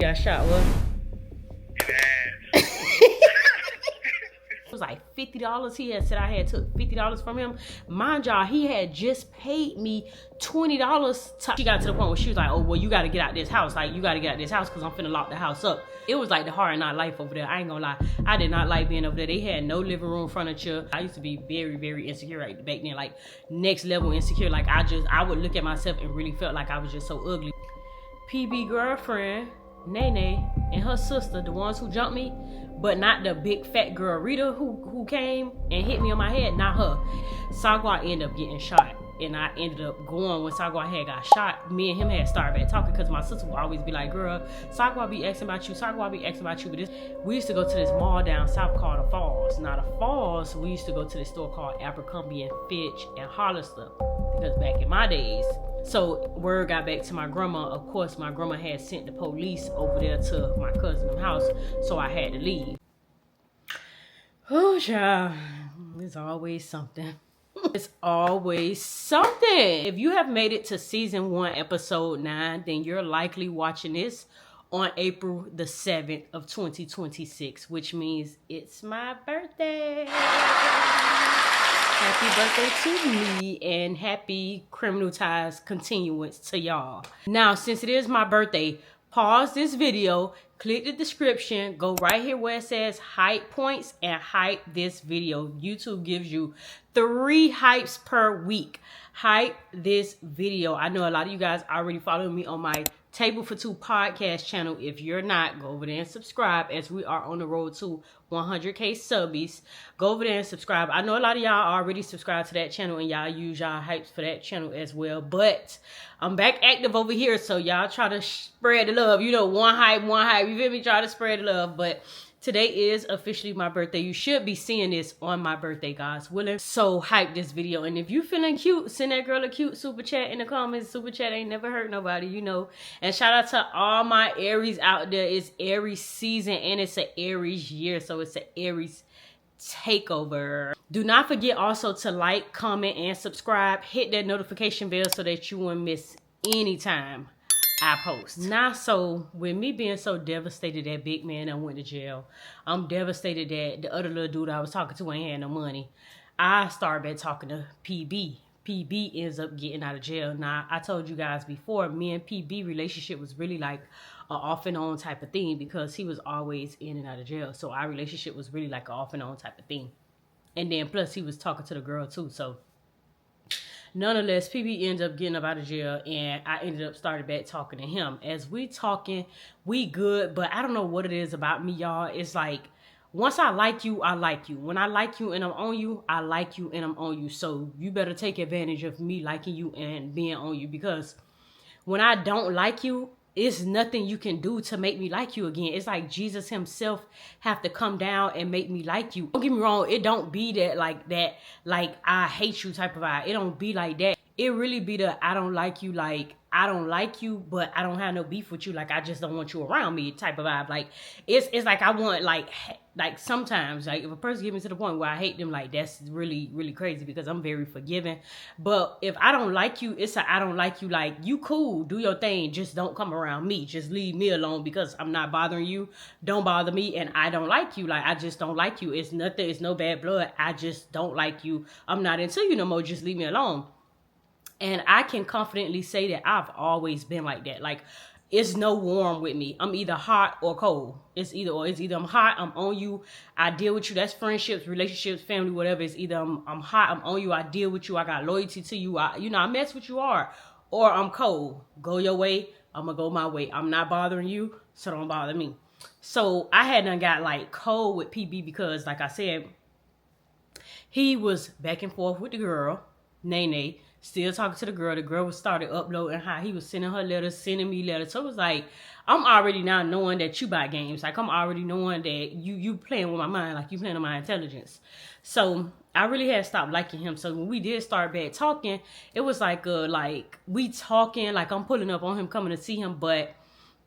Got shot, what? It was like $50. He had said I had took $50 from him. Mind y'all, he had just paid me $20. She got to the point where she was like, oh, well, you got to get out this house. Like, you got to get out this house because I'm finna lock the house up. It was like the hard knock life over there. I ain't gonna lie. I did not like being over there. They had no living room furniture. I used to be very, very insecure back then. Like, next level insecure. Like, I would look at myself and really felt like I was just so ugly. PB girlfriend, Nene, and her sister, the ones who jumped me, but not the big fat girl Rita who came and hit me on my head, not her. Saga ended up getting shot, and I ended up going when Saga had got shot. Me and him had started back talking because my sister would always be like, girl, Saga be asking about you, Saga be asking about you. But we used to go to this mall down south called the Falls. Now the Falls, we used to go to this store called Abercrombie and Fitch and Hollister, because back in my days. So word got back to my grandma. Of course, my grandma had sent the police over there to my cousin's house, so I had to leave. Oh, child, it's always something. It's always something. If you have made it to season 1, episode 9, then you're likely watching this on April the 7th of 2026, which means it's my birthday. Happy birthday to me, and happy Criminal Ties continuance to y'all. Now, since it is my birthday, pause this video, click the description, go right here where it says hype points, and hype this video. YouTube gives you 3 hypes per week. Hype this video. I know a lot of you guys already follow me on my Table for Two podcast channel. If you're not, go over there and subscribe, as we are on the road to 100K subbies. Go over there and subscribe. I know a lot of y'all already subscribe to that channel and y'all use y'all hypes for that channel as well, but I'm back active over here, so y'all try to spread the love. You know, one hype, you feel me? Try to spread the love. But today is officially my birthday. You should be seeing this on my birthday, guys willing. So hype this video. And if you feeling cute, send that girl a cute super chat in the comments. Super chat ain't never hurt nobody, you know. And shout out to all my Aries out there. It's Aries season and it's an Aries year. So it's an Aries takeover. Do not forget also to like, comment, and subscribe. Hit that notification bell so that you won't miss any time I post. Now, so with me being so devastated that big man I went to jail, I'm devastated that the other little dude I was talking to ain't had no money. I started back talking to PB. PB ends up getting out of jail. Now, I told you guys before, me and PB relationship was really like a off and on type of thing, because he was always in and out of jail. So our relationship was really like an off and on type of thing. And then plus he was talking to the girl too. So nonetheless, PB ended up getting up out of jail, and I ended up started back talking to him. As we talking, we good, but I don't know what it is about me, y'all. It's like, once I like you, I like you. When I like you and I'm on you, I like you and I'm on you. So you better take advantage of me liking you and being on you, because when I don't like you, it's nothing you can do to make me like you again. It's like Jesus himself have to come down and make me like you. Don't get me wrong, it don't be that like I hate you type of vibe. It don't be like that. It really be the I don't like you, like I don't like you, but I don't have no beef with you. Like, I just don't want you around me type of vibe. Like, it's like I want, like sometimes, like, if a person gets me to the point where I hate them, like, that's really, really crazy, because I'm very forgiving. But if I don't like you, it's a I don't like you, like, you cool, do your thing, just don't come around me. Just leave me alone, because I'm not bothering you. Don't bother me, and I don't like you. Like, I just don't like you. It's nothing, it's no bad blood. I just don't like you. I'm not into you no more. Just leave me alone. And I can confidently say that I've always been like that. Like, it's no warm with me. I'm either hot or cold. It's either or. It's either I'm hot, I'm on you, I deal with you. That's friendships, relationships, family, whatever. It's either I'm hot, I'm on you, I deal with you, I got loyalty to you. I mess with you hard. Or I'm cold. Go your way, I'm gonna go my way. I'm not bothering you, so don't bother me. So I hadn't got like cold with PB, because like I said, he was back and forth with the girl, Nene. Still talking to the girl. The girl was started uploading how he was sending her letters, sending me letters. So it was like, I'm already now knowing that you buy games. Like, I'm already knowing that you playing with my mind. Like, you playing with my intelligence. So I really had stopped liking him. So when we did start back talking, it was like we talking, like I'm pulling up on him, coming to see him, but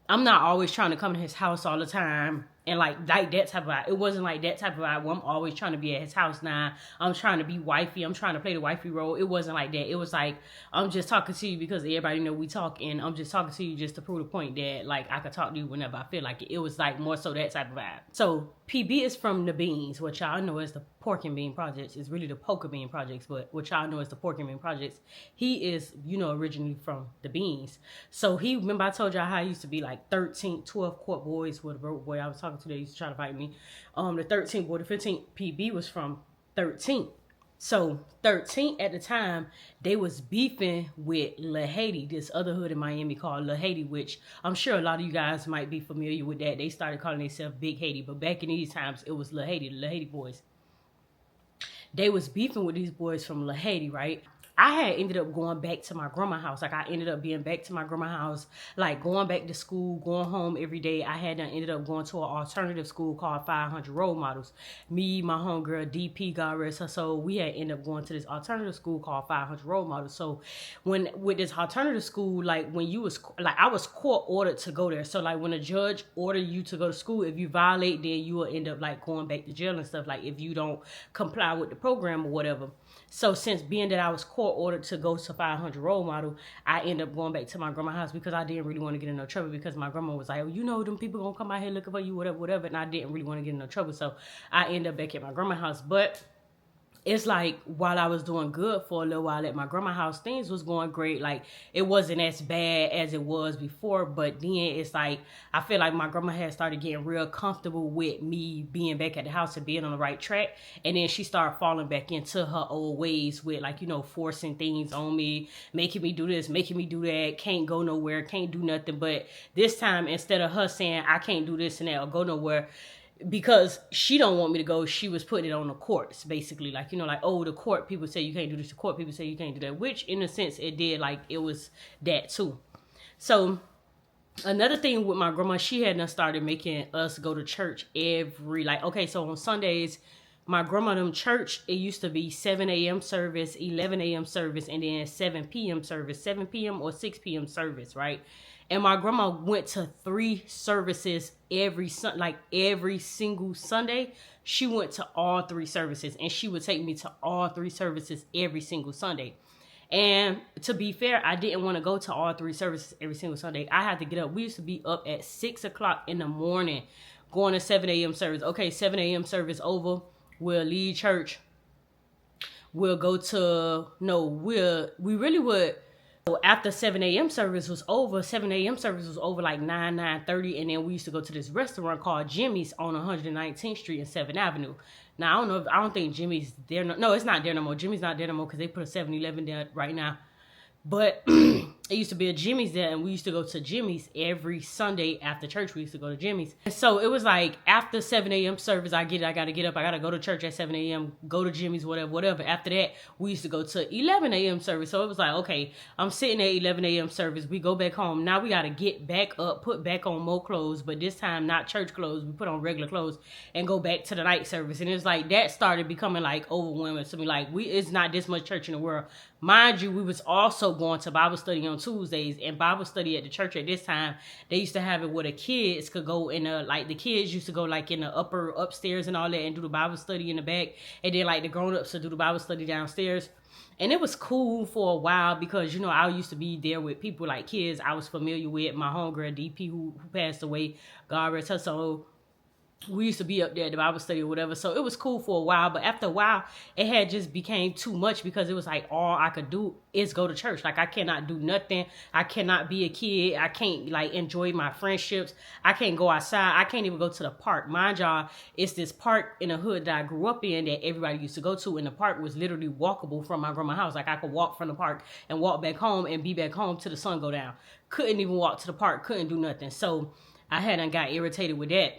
I'm not always trying to come to his house all the time. And like that type of vibe. It wasn't like that type of vibe where I'm always trying to be at his house now. I'm trying to be wifey. I'm trying to play the wifey role. It wasn't like that. It was like, I'm just talking to you because everybody know we talk, and I'm just talking to you just to prove the point that like I could talk to you whenever I feel like it. It was like more so that type of vibe. So PB is from the Beans, which y'all know as the Pork and Bean Projects. It's really the Poker Bean Projects, but what y'all know as the Pork and Bean Projects. He is, originally from the Beans. So remember I told y'all how I used to be like 12 court boys with a broke boy I was talking to that used to try to fight me. The 13th boy, the 15th PB was from 13th. So 13 at the time, they was beefing with La Haiti, this other hood in Miami called La Haiti, which I'm sure a lot of you guys might be familiar with that. They started calling themselves Big Haiti, but back in these times, it was La Haiti, the La Haiti boys. They was beefing with these boys from La Haiti, right? I had ended up going back to my grandma's house. Like I ended up being back to my grandma's house, like going back to school, going home every day. I had ended up going to an alternative school called 500 Role Models. Me, my homegirl DP, God rest her soul, we had ended up going to this alternative school called 500 Role Models. So with this alternative school, like when you was like, I was court ordered to go there. So like when a judge order you to go to school, if you violate, then you will end up like going back to jail and stuff. Like if you don't comply with the program or whatever. So since being that I was court ordered to go to 500 Role Model, I ended up going back to my grandma's house because I didn't really want to get in no trouble, because my grandma was like, oh, them people gonna come out here looking for you, whatever. And I didn't really want to get in no trouble. So I ended up back at my grandma's house. But it's like while I was doing good for a little while at my grandma's house, things was going great. Like it wasn't as bad as it was before, but then it's like I feel like my grandma had started getting real comfortable with me being back at the house and being on the right track, and then she started falling back into her old ways with like forcing things on me, making me do this, making me do that, can't go nowhere, can't do nothing. But this time, instead of her saying I can't do this and that or go nowhere, because she don't want me to go, she was putting it on the courts, basically. Like, oh, the court people say you can't do this, the court people say you can't do that, which in a sense it did, like it was that too. So another thing with my grandma, she had started making us go to church so on Sundays, my grandma them church, it used to be 7 a.m. service, 11 a.m. service, and then 7 p.m. service, 7 p.m. or 6 p.m. service, right? And my grandma went to 3 services every single Sunday. She went to all 3 services, and she would take me to all 3 services every single Sunday. And to be fair, I didn't want to go to all 3 services every single Sunday. I had to get up. We used to be up at 6 o'clock in the morning going to 7 a.m. service. Okay, 7 a.m. service over. We'll leave church. We'll go to, we really would. So after 7 a.m. service was over, like 9:30, and then we used to go to this restaurant called Jimmy's on 119th Street and 7th Avenue. Now, I don't think Jimmy's there. No, it's not there no more. Jimmy's not there no more because they put a 7-Eleven there right now. But it used to be a Jimmy's there, and we used to go to Jimmy's every Sunday after church. We used to go to Jimmy's. And so it was like after 7 a.m. service, I got to get up. I got to go to church at 7 a.m., go to Jimmy's, whatever. After that, we used to go to 11 a.m. service. So it was like, okay, I'm sitting at 11 a.m. service. We go back home. Now we got to get back up, put back on more clothes, but this time not church clothes. We put on regular clothes and go back to the night service. And it's like that started becoming like overwhelming to me. Like it's not this much church in the world. Mind you, we was also going to Bible study on Tuesdays, and Bible study at the church at this time, they used to have it where the kids could go in the kids used to go like in the upstairs and all that and do the Bible study in the back, and then like the grown-ups to do the Bible study downstairs. And it was cool for a while because, I used to be there with people like kids I was familiar with. My homegirl DP who passed away, God rest her soul. We used to be up there at the Bible study or whatever. So it was cool for a while. But after a while, it had just became too much because it was like all I could do is go to church. Like I cannot do nothing. I cannot be a kid. I can't enjoy my friendships. I can't go outside. I can't even go to the park. Mind y'all, it's this park in the hood that I grew up in that everybody used to go to. And the park was literally walkable from my grandma's house. Like I could walk from the park and walk back home and be back home till the sun go down. Couldn't even walk to the park. Couldn't do nothing. So I hadn't got irritated with that.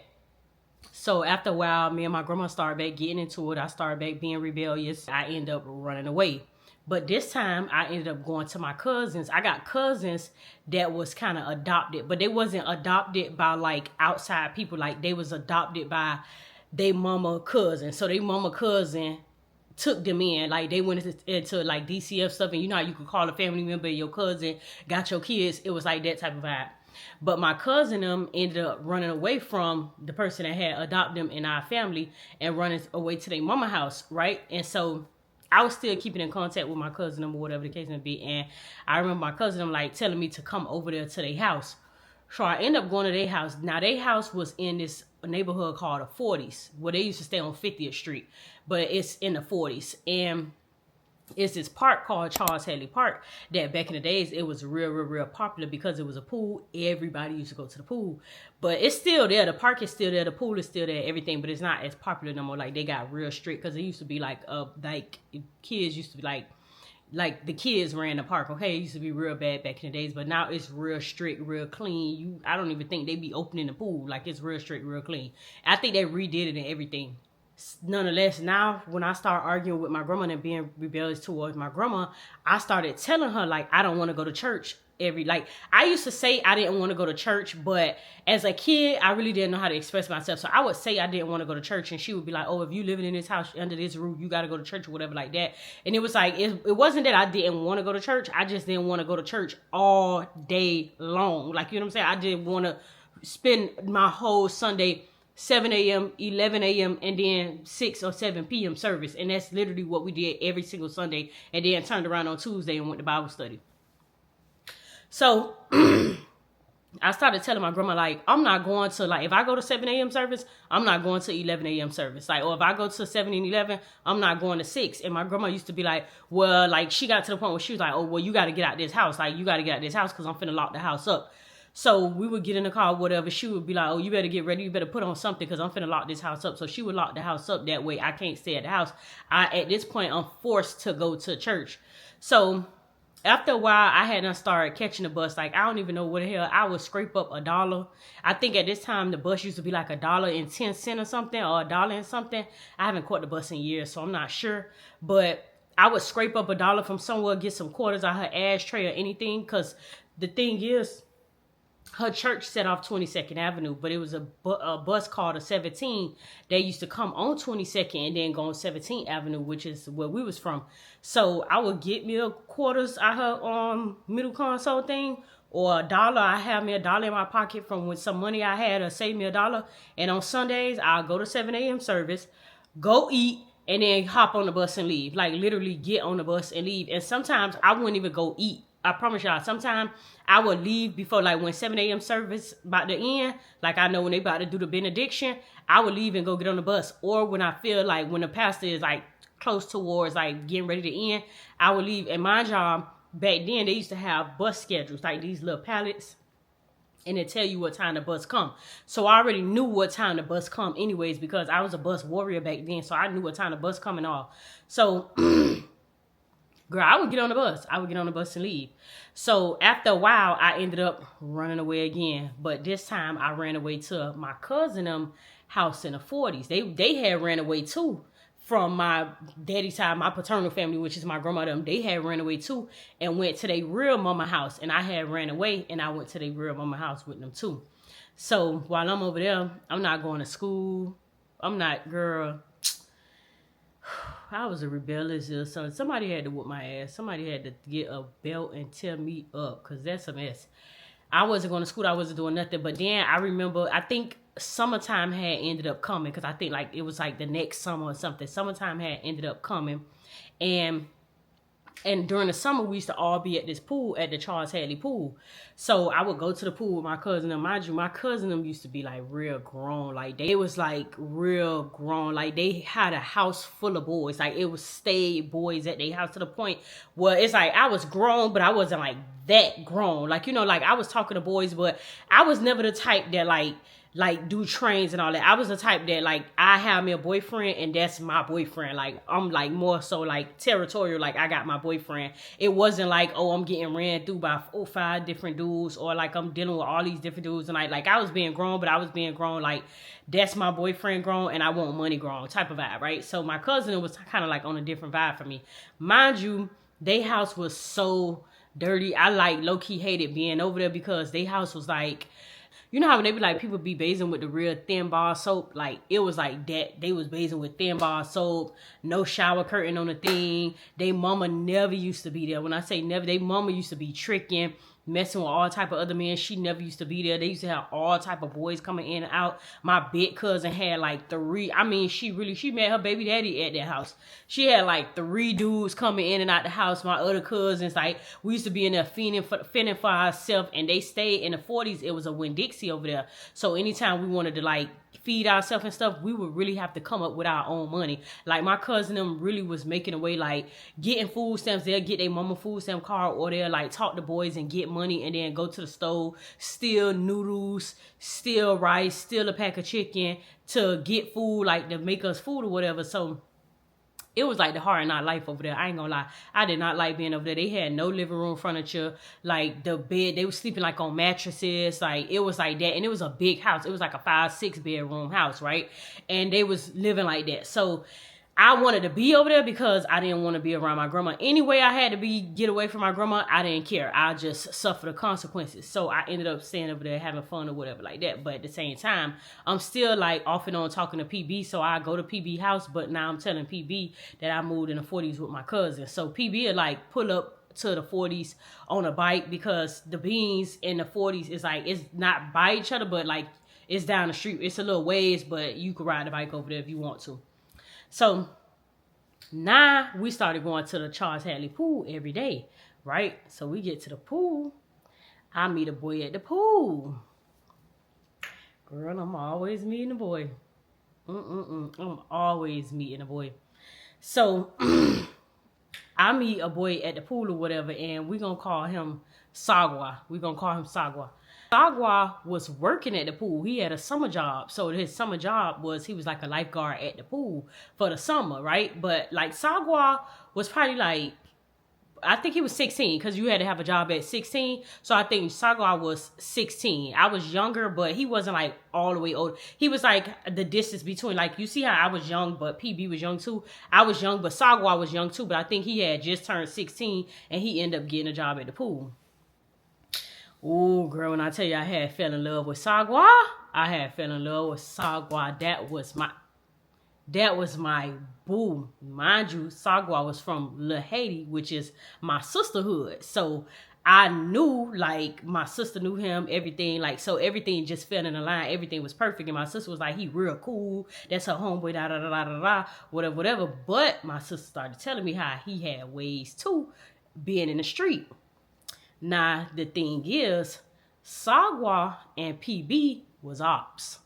So after a while, me and my grandma started back getting into it. I started back being rebellious. I ended up running away. But this time, I ended up going to my cousins. I got cousins that was kind of adopted. But they wasn't adopted by, outside people. They was adopted by their mama cousin. So their mama cousin took them in. They went into DCF stuff. And you know how you could call a family member your cousin, got your kids. It was like that type of vibe. But my cousin them ended up running away from the person that had adopted them in our family and running away to their mama house, right? And so I was still keeping in contact with my cousin them or whatever the case may be. And I remember my cousin them like telling me to come over there to their house. So I ended up going to their house. Now their house was in this neighborhood called the 40s, where they used to stay on 50th Street, but it's in the 40s. And it's this park called Charles Haley Park that back in the days, it was real popular because it was a pool. Everybody used to go to the pool. But it's still there. The park is still there. The pool is still there, everything. But it's not as popular no more. Like, they got real strict because it used to be like kids used to be like the kids ran the park, okay? It used to be real bad back in the days, but now it's real strict, real clean. I don't even think they be opening the pool. Like, it's real strict, real clean. I think they redid it and everything. Nonetheless, now when I start arguing with my grandma and being rebellious towards my grandma, I started telling her, like, I don't want to go to church I used to say I didn't want to go to church, but as a kid, I really didn't know how to express myself. So I would say I didn't want to go to church, and she would be like, oh, if you living in this house under this roof, you got to go to church or whatever like that. And it was like, it wasn't that I didn't want to go to church. I just didn't want to go to church all day long. Like, you know what I'm saying? I didn't want to spend my whole Sunday 7 a.m., 11 a.m., and then 6 or 7 p.m. service. And that's literally what we did every single Sunday. And then turned around on Tuesday and went to Bible study. So I started telling my grandma, like, I'm not going to, like, if I go to 7 a.m. service, I'm not going to 11 a.m. service. Like, or if I go to 7 and 11, I'm not going to 6. And my grandma used to be like, well, like, she got to the point where she was like, oh, well, you got to get out this house. Like, you got to get out this house because I'm finna lock the house up. So we would get in the car, whatever. She would be like, oh, you better get ready. You better put on something because I'm finna lock this house up. So she would lock the house up. That way I can't stay at the house. At this point, I'm forced to go to church. So after a while, I had to start catching the bus. Like, I don't even know what the hell. I would scrape up $1. I think at this time, the bus used to be like $1.10 or something, or $1 and something. I haven't caught the bus in years, so I'm not sure. But I would scrape up $1 from somewhere, get some quarters out her ashtray or anything. Because the thing is, her church set off 22nd Avenue, but it was a bus called a 17. They used to come on 22nd and then go on 17th Avenue, which is where we was from. So I would get me a quarters out her middle console thing, or $1. I have me $1 in my pocket from with some money I had, or save me $1. And on Sundays, I'll go to 7 a.m. service, go eat, and then hop on the bus and leave. Like, literally get on the bus and leave. And sometimes I wouldn't even go eat. I promise y'all, sometimes I would leave before, like, when 7 a.m. service about to end, like, I know when they about to do the benediction, I would leave and go get on the bus. Or when I feel like when the pastor is, like, close towards, like, getting ready to end, I would leave. And my job, back then, they used to have bus schedules, like these little pallets, and it tell you what time the bus come. So I already knew what time the bus come anyways, because I was a bus warrior back then, so I knew what time the bus come and all. So girl, I would get on the bus. I would get on the bus and leave. So after a while, I ended up running away again. But this time, I ran away to my cousin house in the 40s. They had ran away too from my daddy's side, my paternal family, which is my grandma them. They had ran away too and went to their real mama house. And I had ran away and I went to their real mama house with them too. So while I'm over there, I'm not going to school. I'm not, girl. I was a rebellious little son. Somebody had to whoop my ass. Somebody had to get a belt and tear me up, because that's a mess. I wasn't going to school. I wasn't doing nothing. But then I remember, I think summertime had ended up coming, because I think like it was like the next summer or something. Summertime had ended up coming. And during the summer, we used to all be at this pool, at the Charles Hadley pool. So I would go to the pool with my cousin. And mind you, my cousin them used to be like real grown. Like, they was like real grown. Like, they had a house full of boys. Like, it was stayed boys at their house, to the point where it's like I was grown, but I wasn't like that grown. Like, you know, like I was talking to boys, but I was never the type that like do trains and all that. I was the type that like I have me a boyfriend and that's my boyfriend. Like, I'm like more so like territorial. Like, I got my boyfriend. It wasn't like, oh, I'm getting ran through by 4 or 5 different dudes, or like I'm dealing with all these different dudes. And like I was being grown, but I was being grown like that's my boyfriend grown and I want money grown type of vibe, right? So my cousin was kind of like on a different vibe for me. Mind you, their house was so dirty. I like low-key hated being over there, because their house was like, you know how when they be like, people be bathing with the real thin bar soap? Like, it was like that. They was bathing with thin bar soap, no shower curtain on the thing. They mama never used to be there. When I say never, they mama used to be tricking. messing with all type of other men. She never used to be there. They used to have all type of boys coming in and out. My big cousin had like 3. I mean, she met her baby daddy at that house. She had like 3 dudes coming in and out the house. My other cousins, like, we used to be in there fending for ourselves, and they stayed in the 40s. It was a Winn-Dixie over there. So anytime we wanted to like feed ourselves and stuff, we would really have to come up with our own money. Like, my cousin them really was making a way, like getting food stamps. They'll get their mama food stamp card, or they'll like talk to boys and get money, and then go to the stove, steal noodles, steal rice, steal a pack of chicken to get food, like to make us food or whatever. So it was like the hard knock life over there. I ain't gonna lie. I did not like being over there. They had no living room furniture. Like, the bed, they were sleeping like on mattresses. Like, it was like that. And it was a big house. It was like a 5-6 bedroom house, right? And they was living like that. So I wanted to be over there because I didn't want to be around my grandma. Anyway, I had to get away from my grandma. I didn't care. I just suffer the consequences. So I ended up staying over there having fun or whatever like that. But at the same time, I'm still like off and on talking to PB. So I go to PB house, but now I'm telling PB that I moved in the 40s with my cousin. So PB would like pull up to the 40s on a bike, because the beans in the 40s is like, it's not by each other, but like it's down the street. It's a little ways, but you could ride the bike over there if you want to. So now we started going to the Charles Hadley pool every day, right? So we get to the pool. I meet a boy at the pool. Girl, I'm always meeting a boy. I'm always meeting a boy. So I meet a boy at the pool or whatever, and we're going to call him Saga. Saga was working at the pool. He had a summer job. So his summer job was, he was like a lifeguard at the pool for the summer, right? But like, Saga was probably like, I think he was 16, because you had to have a job at 16. So I think Saga was 16. I was younger, but he wasn't like all the way old. He was like the distance between, like, you see how I was young, but PB was young too. I was young, but Saga was young too. But I think he had just turned 16, and he ended up getting a job at the pool. Oh, girl, when I tell you I had fell in love with Saga, that was my boo. Mind you, Saga was from Little Haiti, which is my sisterhood. So I knew, like, my sister knew him, everything. Like, so everything just fell in a line. Everything was perfect. And my sister was like, he real cool. That's her homeboy, whatever. But my sister started telling me how he had ways too, being in the street. Now, the thing is, Saga and PB was ops.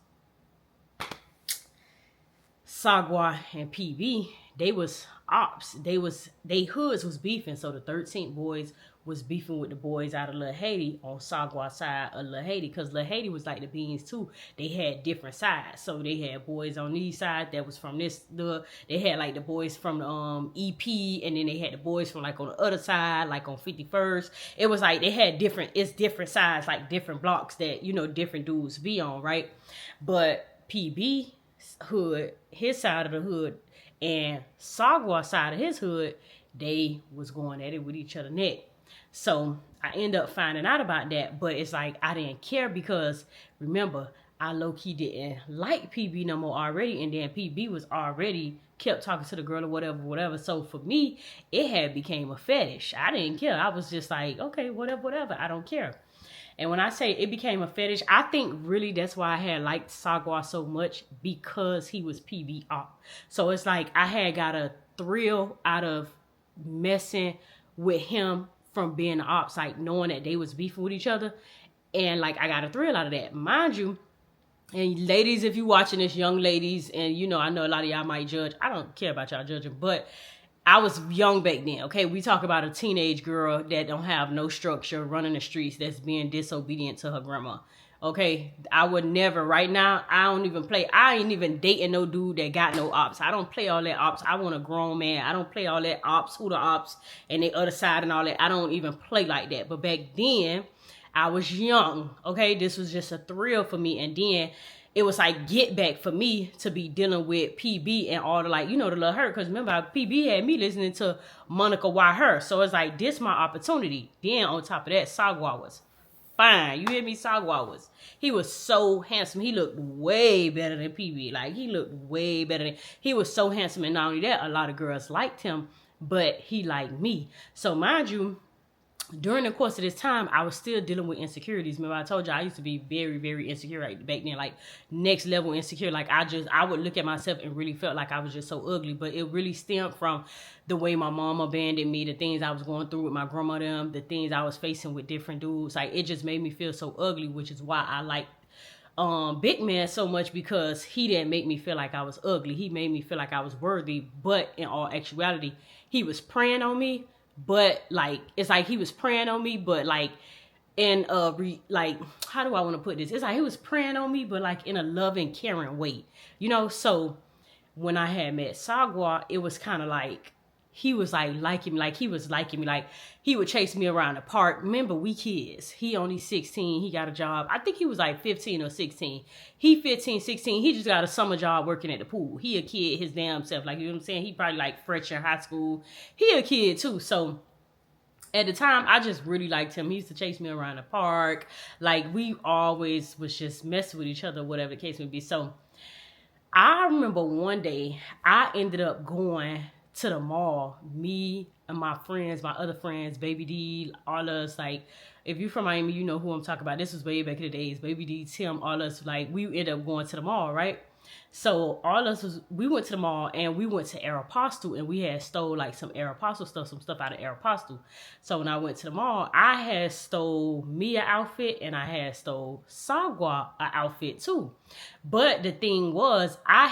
Saga and PB, they was ops. They hoods was beefing. So the 13th boys was beefing with the boys out of Little Haiti on Saga side of Little Haiti, because Little Haiti was like the beans too. They had different sides. So they had boys on these sides that was from they had like the boys from EP, and then they had the boys from like on the other side, like on 51st. It was like they had different sides, like different blocks that, you know, different dudes be on, right? But PB hood, his side of the hood, and Saga side of his hood, they was going at it with each other neck. So I end up finding out about that, but it's like I didn't care, because remember, I low-key didn't like PB no more already, and then PB was already kept talking to the girl or whatever. So for me, it had became a fetish. I didn't care. I was just like, okay, whatever. I don't care. And when I say it became a fetish, I think really that's why I had liked Saga so much, because he was PB op. So it's like I had got a thrill out of messing with him from being the ops, like knowing that they was beefing with each other. And like, I got a thrill out of that. Mind you, and ladies, if you watching this, young ladies, and you know, I know a lot of y'all might judge. I don't care about y'all judging, but I was young back then, okay? We talk about a teenage girl that don't have no structure, running the streets, that's being disobedient to her grandma, okay? I would never, right now, I ain't even dating no dude that got no ops. I don't play all that ops. I want a grown man. I don't play all that ops, who the ops, and the other side and all that. I don't even play like that. But back then, I was young, okay? This was just a thrill for me. And then it was like get back for me to be dealing with PB and all the, like, you know, the little hurt. Because remember, PB had me listening to Monica Why Her. So it's like, this my opportunity. Then on top of that, Saga was fine. You hear me? Saga was. He was so handsome. He looked way better than PB. Like, he looked way better he was so handsome. And not only that, a lot of girls liked him, but he liked me. So mind you, during the course of this time, I was still dealing with insecurities. Remember, I told you I used to be very, very insecure right back then, like next level insecure. Like I would look at myself and really felt like I was just so ugly. But it really stemmed from the way my mom abandoned me, the things I was going through with my grandma, the things I was facing with different dudes. Like it just made me feel so ugly, which is why I like big man so much, because he didn't make me feel like I was ugly. He made me feel like I was worthy. But in all actuality, he was preying on me. But like it's like he was preying on me, but like in like how do I want to put this? It's like he was preying on me, but like in a loving, caring way, you know. So when I had met Saga, it was kind of like he was like liking me, like he was liking me, like he would chase me around the park. Remember, we kids. He only 16. He got a job. I think he was like 15 or 16. He 15, 16. He just got a summer job working at the pool. He a kid his damn self. Like, you know what I'm saying? He probably like fresh in high school. He a kid too. So at the time, I just really liked him. He used to chase me around the park. Like, we always was just messing with each other, whatever the case may be. So I remember one day I ended up going to the mall, me and my friends, my other friends, Baby D, all us, like, if you from Miami, you know who I'm talking about. This was way back in the days. Baby D, Tim, all us, like, we ended up going to the mall, right? So all of us we went to the mall and we went to Aeropostale, and we had stole like some Aeropostale stuff, some stuff out of Aeropostale. So when I went to the mall, I had stole me an outfit and I had stole Saga an outfit too. But the thing was, I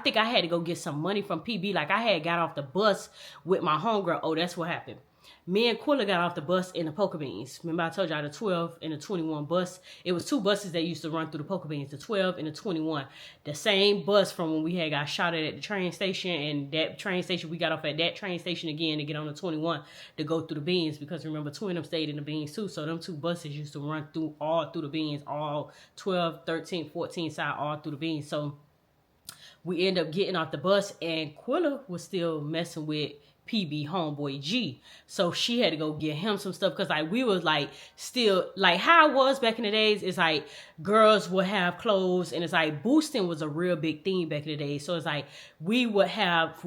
think I had to go get some money from PB. Like I had got off the bus with my homegirl. Oh, that's what happened. Me and Quilla got off the bus in the Poker Beans. Remember I told y'all the 12 and the 21 bus? It was two buses that used to run through the Poker Beans, the 12 and the 21. The same bus from when we had got shot at the train station, and that train station, we got off at that train station again to get on the 21 to go through the Beans, because remember, two of them stayed in the Beans too. So them two buses used to run all through the Beans, all 12, 13, 14 side, all through the Beans. So we ended up getting off the bus, and Quilla was still messing with PB homeboy G. So she had to go get him some stuff, because like we was like still like how it was back in the days. It's like girls would have clothes, and it's like boosting was a real big thing back in the day. So it's like we would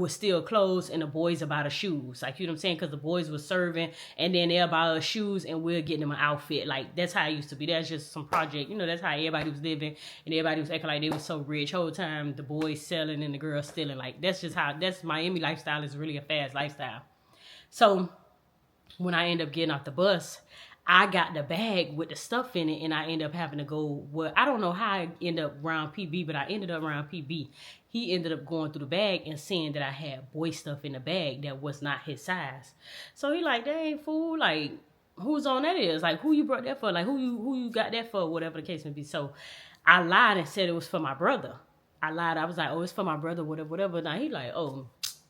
steal clothes, and the boys about us shoes, like, you know what I'm saying, because the boys was serving and then they'll buy us shoes and we'll get them an outfit. Like that's how it used to be. That's just some project, you know. That's how everybody was living, and everybody was acting like they was so rich whole time, the boys selling and the girls stealing. Like that's Miami lifestyle. Is really a fast lifestyle. So when I end up getting off the bus, I got the bag with the stuff in it, and I end up having to go, well, I don't know how I ended up around PB, but I ended up around PB. He ended up going through the bag and seeing that I had boy stuff in the bag that was not his size. So he like, dang fool, like, whose on that is? Like, who you brought that for? Like, who you got that for? Whatever the case may be. So I lied and said it was for my brother. I lied. I was like, oh, it's for my brother, whatever. Now he like, oh,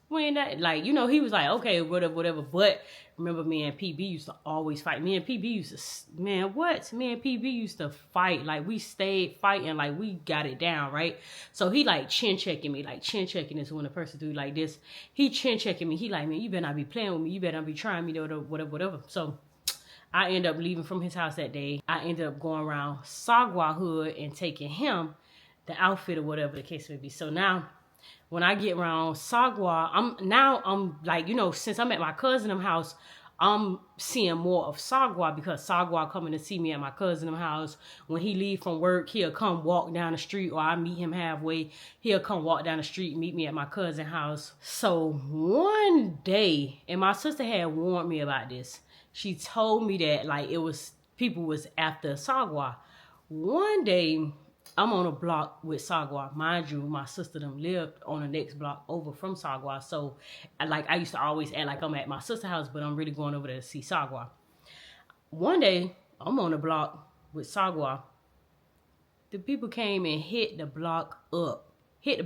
when that, like, you know, he was like, okay, whatever. But remember, me and PB used to always fight. Me and PB used to, man, what? Me and PB used to fight. Like, we stayed fighting. Like, we got it down, right? So he like chin checking me. Like, chin checking is when a person do like this. He chin checking me. He like, man, you better not be playing with me. You better not be trying me, whatever. So I end up leaving from his house that day. I ended up going around Saga Hood and taking him the outfit or whatever the case may be. So now, when I get around Saga, I'm like, you know, since I'm at my cousin's house, I'm seeing more of Saga, because Saga coming to see me at my cousin's house. When he leave from work, he'll come walk down the street, or I meet him halfway. He'll come walk down the street, meet me at my cousin's house. So one day, and my sister had warned me about this. She told me that like people was after Saga. One day, I'm on a block with Saga. Mind you, my sister them lived on the next block over from Saga. So, I used to always act like I'm at my sister's house, but I'm really going over there to see Saga. One day, I'm on the block with Saga. The people came and hit the block up.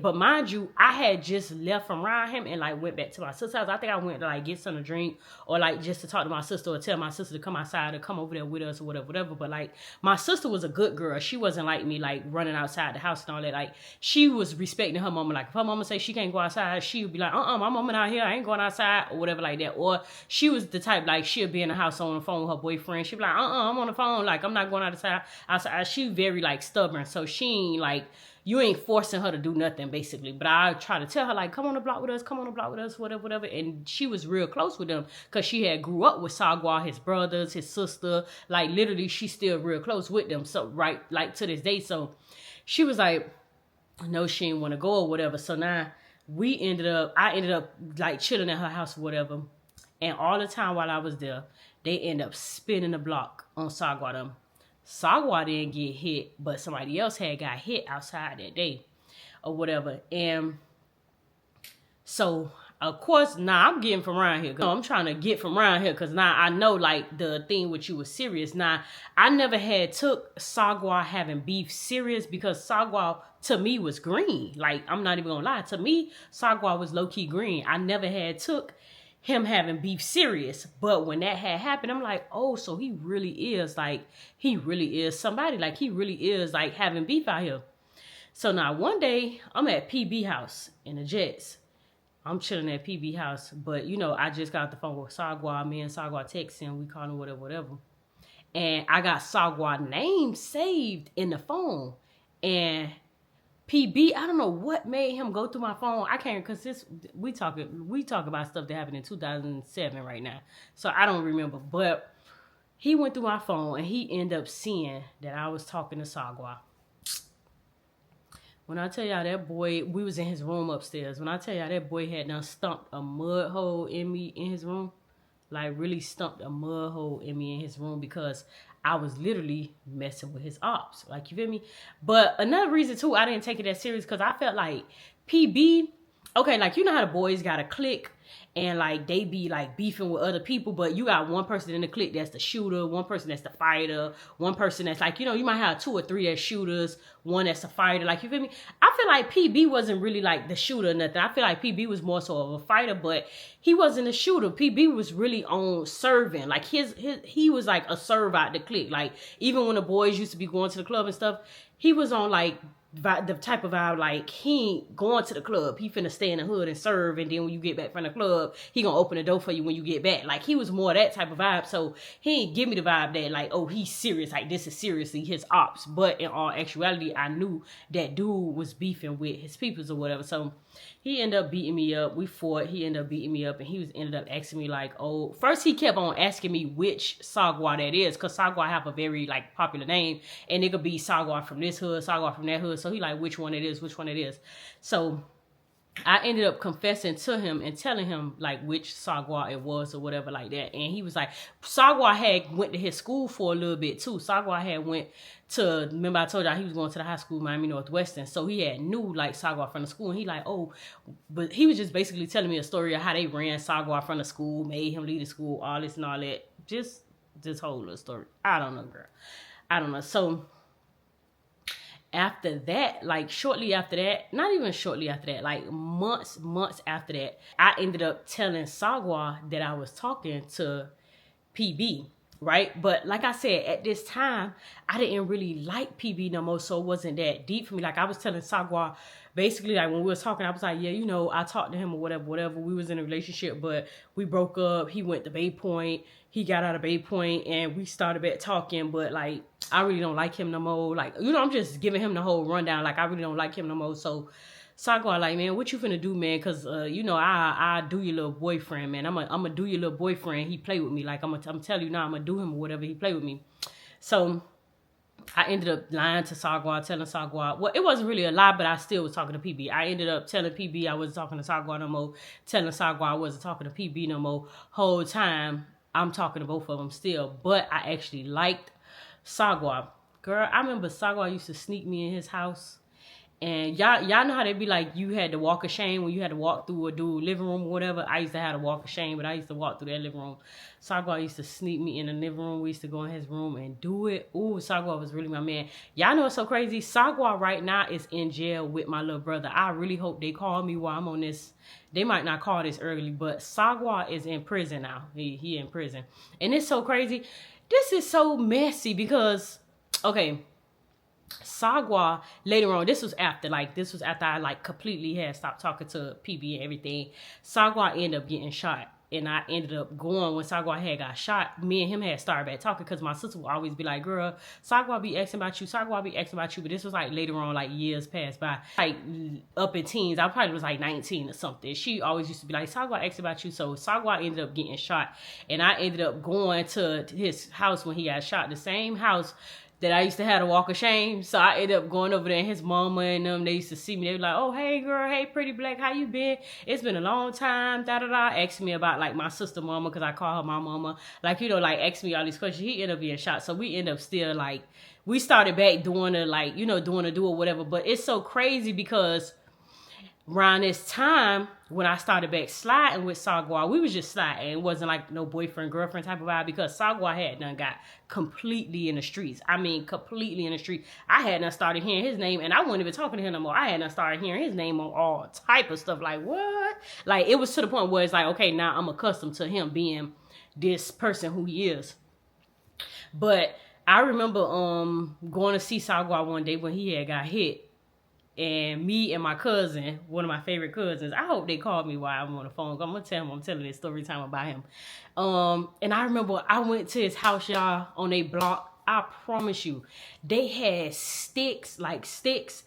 But mind you, I had just left from around him and like went back to my sister's house. I think I went to like get something to drink, or like just to talk to my sister, or tell my sister to come outside or come over there with us or whatever. But like my sister was a good girl. She wasn't like me, like running outside the house and all that. Like she was respecting her mama. Like if her mama say she can't go outside, she would be like, my mama out here, I ain't going outside or whatever like that. Or she was the type like she'll be in the house on the phone with her boyfriend. She'd be like, I'm on the phone. Like I'm not going outside. She very like stubborn. So she ain't like, you ain't forcing her to do nothing basically. But I try to tell her like, come on the block with us, come on the block with us, whatever, whatever. And she was real close with them because she had grew up with Saga, his brothers, his sister. Like literally, she's still real close with them. So right, like to this day. So she was like, no, she didn't want to go or whatever. So now I ended up like chilling at her house or whatever. And all the time while I was there, they end up spinning the block on Saga them. Saga didn't get hit, but somebody else had got hit outside that day or whatever. And so, of course, now I'm getting from around here. I'm trying to get from around here because now I know like the thing with you was serious. Now, I never had took Saga having beef serious because Saga to me was green. Like, I'm not even gonna lie. To me, Saga was low-key green. I never had took him having beef serious. But when that had happened, I'm like, oh, so he really is somebody. Like, he really is like having beef out here. So now one day I'm at PB house in the Jets. I'm chilling at PB house, but you know, I just got the phone with Saga. Me and Saga texting, we call him whatever. And I got Saga name saved in the phone. And PB, I don't know what made him go through my phone. I can't, cause we talk about stuff that happened in 2007 right now. So I don't remember, but he went through my phone and he ended up seeing that I was talking to Saga. When I tell y'all that boy, we was in his room upstairs. When I tell y'all that boy had done stumped a mud hole in me in his room. Like really stumped a mud hole in me in his room because I was literally messing with his ops. Like, you feel me? But another reason too, I didn't take it that serious because I felt like PB, okay, like you know how the boys got a clique and like they be like beefing with other people, but you got one person in the clique that's the shooter, one person that's the fighter, one person that's like, you know, you might have 2 or 3 that's shooters, one that's a fighter. Like, you feel me? I feel like PB wasn't really like the shooter or nothing. I feel like PB was more so of a fighter, but he wasn't a shooter. PB was really on serving. Like he was like a serve out the clique. Like even when the boys used to be going to the club and stuff, he was on like the type of vibe like he ain't going to the club. He finna stay in the hood and serve, and then when you get back from the club, he gonna open the door for you when you get back. Like he was more that type of vibe. So he ain't give me the vibe that like, oh, he's serious. Like this is seriously his ops. But in all actuality, I knew that dude was beefing with his peoples or whatever. So he ended up beating me up. We fought. He ended up beating me up, and he ended up asking me like, oh, first he kept on asking me which Saga that is, cause Saga have a very like popular name, and it could be Saga from this hood, Saga from that hood. So he like, which one it is, which one it is. So I ended up confessing to him and telling him like which Saga it was or whatever like that. And he was like, Saga had went to his school for a little bit too. Saga had went to, remember I told y'all he was going to the high school, Miami Northwestern. So he had knew like Saga from the school. And he like, oh, but he was just basically telling me a story of how they ran Saga from the school, made him leave the school, all this and all that. Just this whole little story. I don't know, girl. I don't know. So after that, like shortly after that, not even shortly after that, like months after that, I ended up telling Saga that I was talking to PB, right? But like I said, at this time, I didn't really like PB no more, so it wasn't that deep for me. Like I was telling Saga, basically, like when we was talking, I was like, yeah, you know, I talked to him or whatever. We was in a relationship, but we broke up. He went to Bay Point. He got out of Bay Point, and we started back talking, but like, I really don't like him no more. Like, you know, I'm just giving him the whole rundown. Like, I really don't like him no more. So Saga like, man, what you finna do, man? Cause you know, I do your little boyfriend, man. I'm gonna do your little boyfriend. He play with me. Like I'm telling you now, I'm gonna do him or whatever. He play with me. So I ended up lying to Saga, telling Saga. Well, it wasn't really a lie, but I still was talking to PB. I ended up telling PB I wasn't talking to Saga no more. Telling Saga I wasn't talking to PB no more. Whole time I'm talking to both of them still, but I actually liked Saga. Girl, I remember Saga used to sneak me in his house. And y'all know how they be like, you had to walk of shame when you had to walk through a dude's living room or whatever. I used to have to walk of shame, but I used to walk through that living room. Saga used to sneak me in the living room. We used to go in his room and do it. Ooh, Saga was really my man. Y'all know what's so crazy? Saga right now is in jail with my little brother. I really hope they call me while I'm on this. They might not call this early, but Saga is in prison now. He in prison. And it's so crazy. This is so messy because, okay, Saga later on, this was after I like completely had stopped talking to PB and everything. Saga ended up getting shot. and I ended up going when Saga had got shot. Me and him had started back talking because my sister would always be like, girl, Saga be asking about you, Saga be asking about you. But this was like later on, like years passed by, like up in teens. I probably was like 19 or something. She always used to be like, Saga asking about you. So Saga ended up getting shot, and I ended up going to his house when he got shot, the same house that I used to have to walk of shame. So I ended up going over there, and his mama and them, they used to see me. They were like, oh, hey, girl, hey, pretty black, how you been? It's been a long time, da-da-da. Asking me about, like, my sister mama, because I call her my mama. Like, you know, like, asking me all these questions. He ended up being shot. So we ended up still, like, we started back doing the, like, you know, doing the do or whatever. But it's so crazy because around this time, when I started back sliding with Saga, we was just sliding. It wasn't like no boyfriend, girlfriend type of vibe because Saga had done got completely in the streets. I mean, completely in the street. I had done started hearing his name, and I wasn't even talking to him no more. I had done started hearing his name on all type of stuff. Like, what? Like, it was to the point where it's like, okay, now I'm accustomed to him being this person who he is. But I remember going to see Saga one day when he had got hit. And me and my cousin, one of my favorite cousins, I hope they called me while I'm on the phone. I'm going to tell him I'm telling this story time about him. And I remember I went to his house, y'all, on a block. I promise you, they had sticks, like sticks.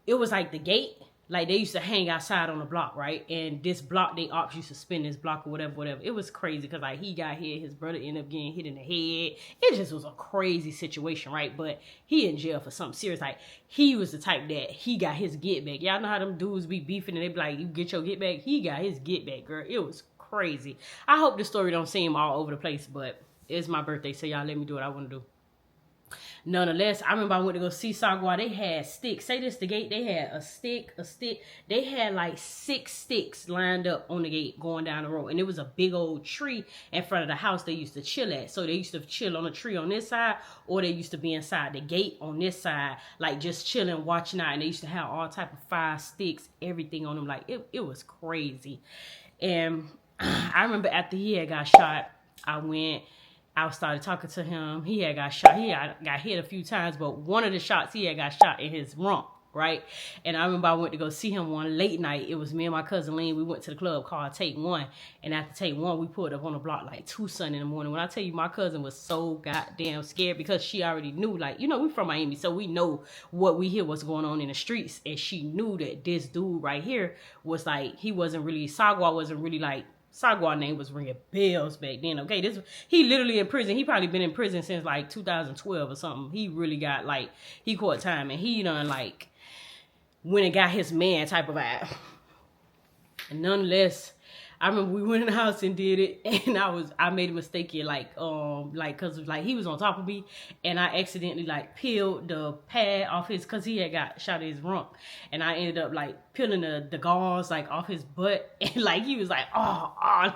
It was like the gate. Like, they used to hang outside on the block, right? And this block, they ops used to spin this block or whatever. It was crazy because, like, he got hit. His brother ended up getting hit in the head. It just was a crazy situation, right? But he in jail for something serious. Like, he was the type that he got his get back. Y'all know how them dudes be beefing and they be like, you get your get back? He got his get back, girl. It was crazy. I hope the story don't seem all over the place, but it's my birthday, so y'all let me do what I want to do. Nonetheless, I remember I went to go see Saga. They had sticks. Say this, the gate, they had a stick. They had like 6 sticks lined up on the gate going down the road. And it was a big old tree in front of the house they used to chill at. So they used to chill on a tree on this side, or they used to be inside the gate on this side, like just chilling, watching out. And they used to have all type of fire sticks, everything on them. Like, it was crazy. And I remember after he had got shot, I started talking to him. He had got shot. He got hit a few times, but one of the shots, he had got shot in his rump, right? And I remember I went to go see him one late night. It was me and my cousin Lean. We went to the club called Take One. And after Take One, we pulled up on the block like 2 Sunday in the morning. When I tell you, my cousin was so goddamn scared because she already knew, like, you know, we from Miami, so we know what we hear what's going on in the streets. And she knew that this dude right here was like, he wasn't really, Saga wasn't really like, Saga name was ringing bells back then. Okay, he literally in prison. He probably been in prison since like 2012 or something. He really got like, he caught time, and he done like went and got his man type of vibe. And nonetheless, I remember we went in the house and did it, and I made a mistake here, cause like he was on top of me, and I accidentally like peeled the pad off cause he had got shot in his rump, and I ended up like peeling the gauze like off his butt, and like he was like, oh.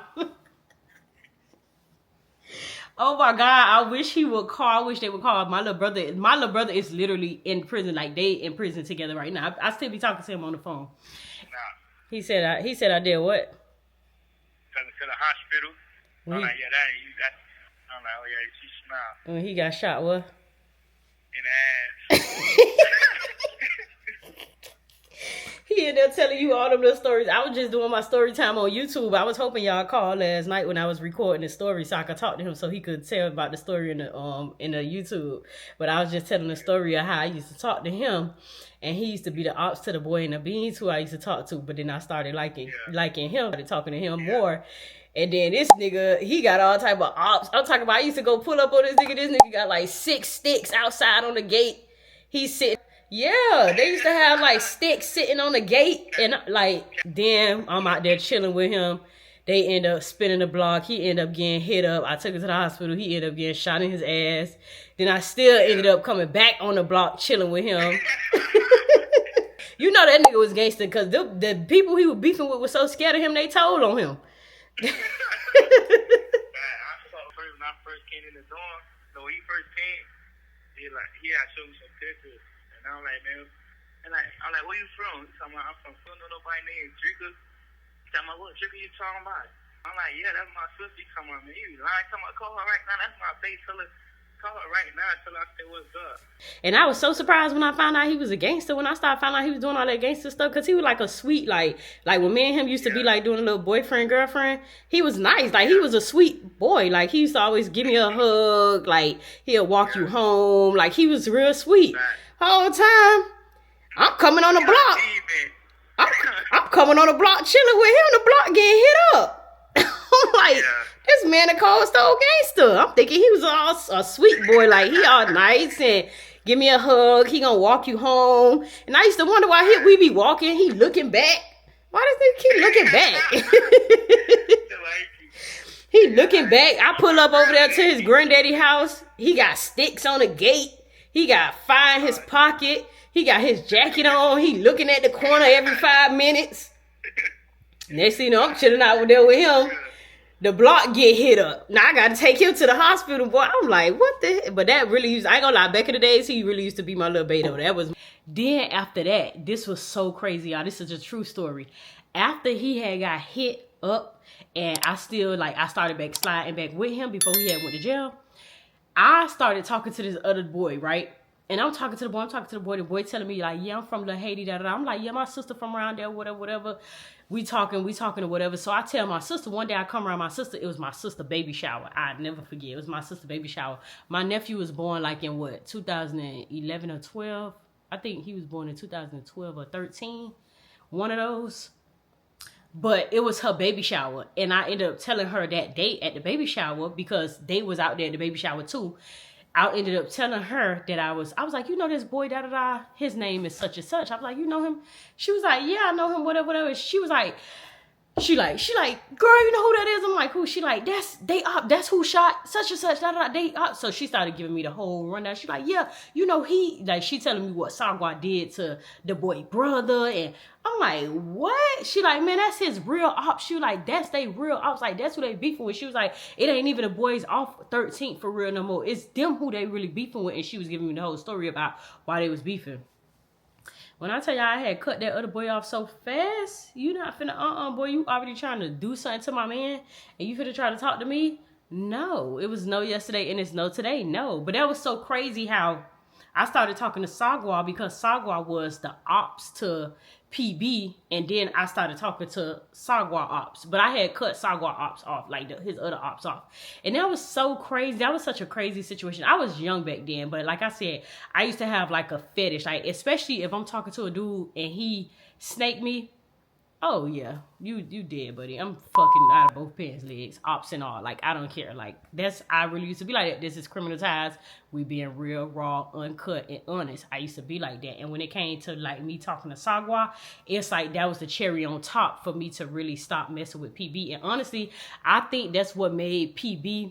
Oh my God, I wish they would call my little brother. My little brother is literally in prison, like they in prison together right now. I still be talking to him on the phone. He said I did what? To the hospital. I'm like, yeah, that ain't you. I'm like, oh yeah, she smiled. When he got shot, what? In the ass. He ended up telling you all them little stories. I was just doing my story time on YouTube. I was hoping y'all called last night when I was recording the story so I could talk to him so he could tell about the story in the YouTube. But I was just telling the story of how I used to talk to him. And he used to be the ops to the boy in the beans who I used to talk to. But then I started liking him, started talking to him more. And then this nigga, he got all type of ops. I'm talking about, I used to go pull up on this nigga. This nigga got like 6 sticks outside on the gate. He's sitting. Yeah, they used to have like sticks sitting on the gate. And like, damn, I'm out there chilling with him. They end up spinning the block. He ended up getting hit up. I took him to the hospital. He ended up getting shot in his ass. Then I still ended up coming back on the block chilling with him. You know that nigga was gangster because the people he was beefing with were so scared of him, they told on him. Man, I saw when I first came in the dorm. So when he first came, he had showed me some pictures. And I'm like, man, I'm like, where you from? He's talking about, I'm from, I don't know nobody named Drika. He's talking about, what Drika you talking about? I'm like, yeah, that's my sister. He's talking about, man, you lying? Talking about, call her right now. That's my babe. call right now till I say what's up. And I was so surprised when I found out he was a gangster. When I started finding out he was doing all that gangster stuff, because he was like a sweet, like when me and him used to be like doing a little boyfriend, girlfriend, he was nice. Like he was a sweet boy. Like he used to always give me a hug. Like he'll walk you home. Like he was real sweet. Whole time, I'm coming on the block. I'm coming on the block chilling with him. The block getting hit up. I'm like, this man a cold stone gangster. I'm thinking he was all a sweet boy. Like he all nice and give me a hug. He gonna walk you home. And I used to wonder why we be walking. He looking back. Why does he keep looking back? He looking back. I pull up over there to his granddaddy house. He got sticks on the gate. He got fire in his pocket. He got his jacket on. He looking at the corner every 5 minutes. Next thing you know, I'm chilling out there with him. The block get hit up. Now I gotta take him to the hospital, boy. I'm like, what the heck? But that really used, I ain't gonna lie, back in the days, he really used to be my little Beto. That was, then after that, this was so crazy, y'all. This is a true story. After he had got hit up, and I still, like, I started backsliding back with him before he had went to jail, I started talking to this other boy, right? And I'm talking to the boy, the boy telling me, like, yeah, I'm from La Haiti, da, da, da. I'm like, yeah, my sister from around there, whatever, whatever. We talking or whatever. So I tell my sister, one day I come around my sister, it was my sister baby shower. I'd never forget. It was my sister baby shower. My nephew was born like in what, 2011 or 12? I think he was born in 2012 or 13. One of those. But it was her baby shower. And I ended up telling her that day at the baby shower, because they was out there at the baby shower too. I ended up telling her that I was like, you know this boy, da da da, his name is such and such. I was like, you know him? She was like, yeah, I know him, whatever, whatever. She was like, she like, girl, you know who that is? I'm like, who? She like, that's who shot such and such, da da da, they up. So she started giving me the whole rundown. She like, yeah, you know he, like, she telling me what Saga did to the boy brother. And I'm like, what? She like, man, that's his real ops. She like, that's they real ops. Like, that's who they beefing with. She was like, it ain't even the boys off 13th for real no more. It's them who they really beefing with. And she was giving me the whole story about why they was beefing. When I tell y'all I had cut that other boy off so fast, you not finna, boy, you already trying to do something to my man, and you finna try to talk to me? No, it was no yesterday and it's no today, no. But that was so crazy how I started talking to Saga, because Saga was the ops to PB, and then I started talking to Saga ops. But I had cut Saga ops off, like his other ops off. And that was so crazy. That was such a crazy situation. I was young back then, but like I said, I used to have like a fetish. Like, especially if I'm talking to a dude and he snaked me. Oh yeah, you dead, buddy. I'm fucking out of both pants legs, ops and all. Like, I don't care. Like, I really used to be like that. This is Criminal Ties. We being real, raw, uncut, and honest. I used to be like that. And when it came to like me talking to Saga, it's like that was the cherry on top for me to really stop messing with PB. And honestly, I think that's what made PB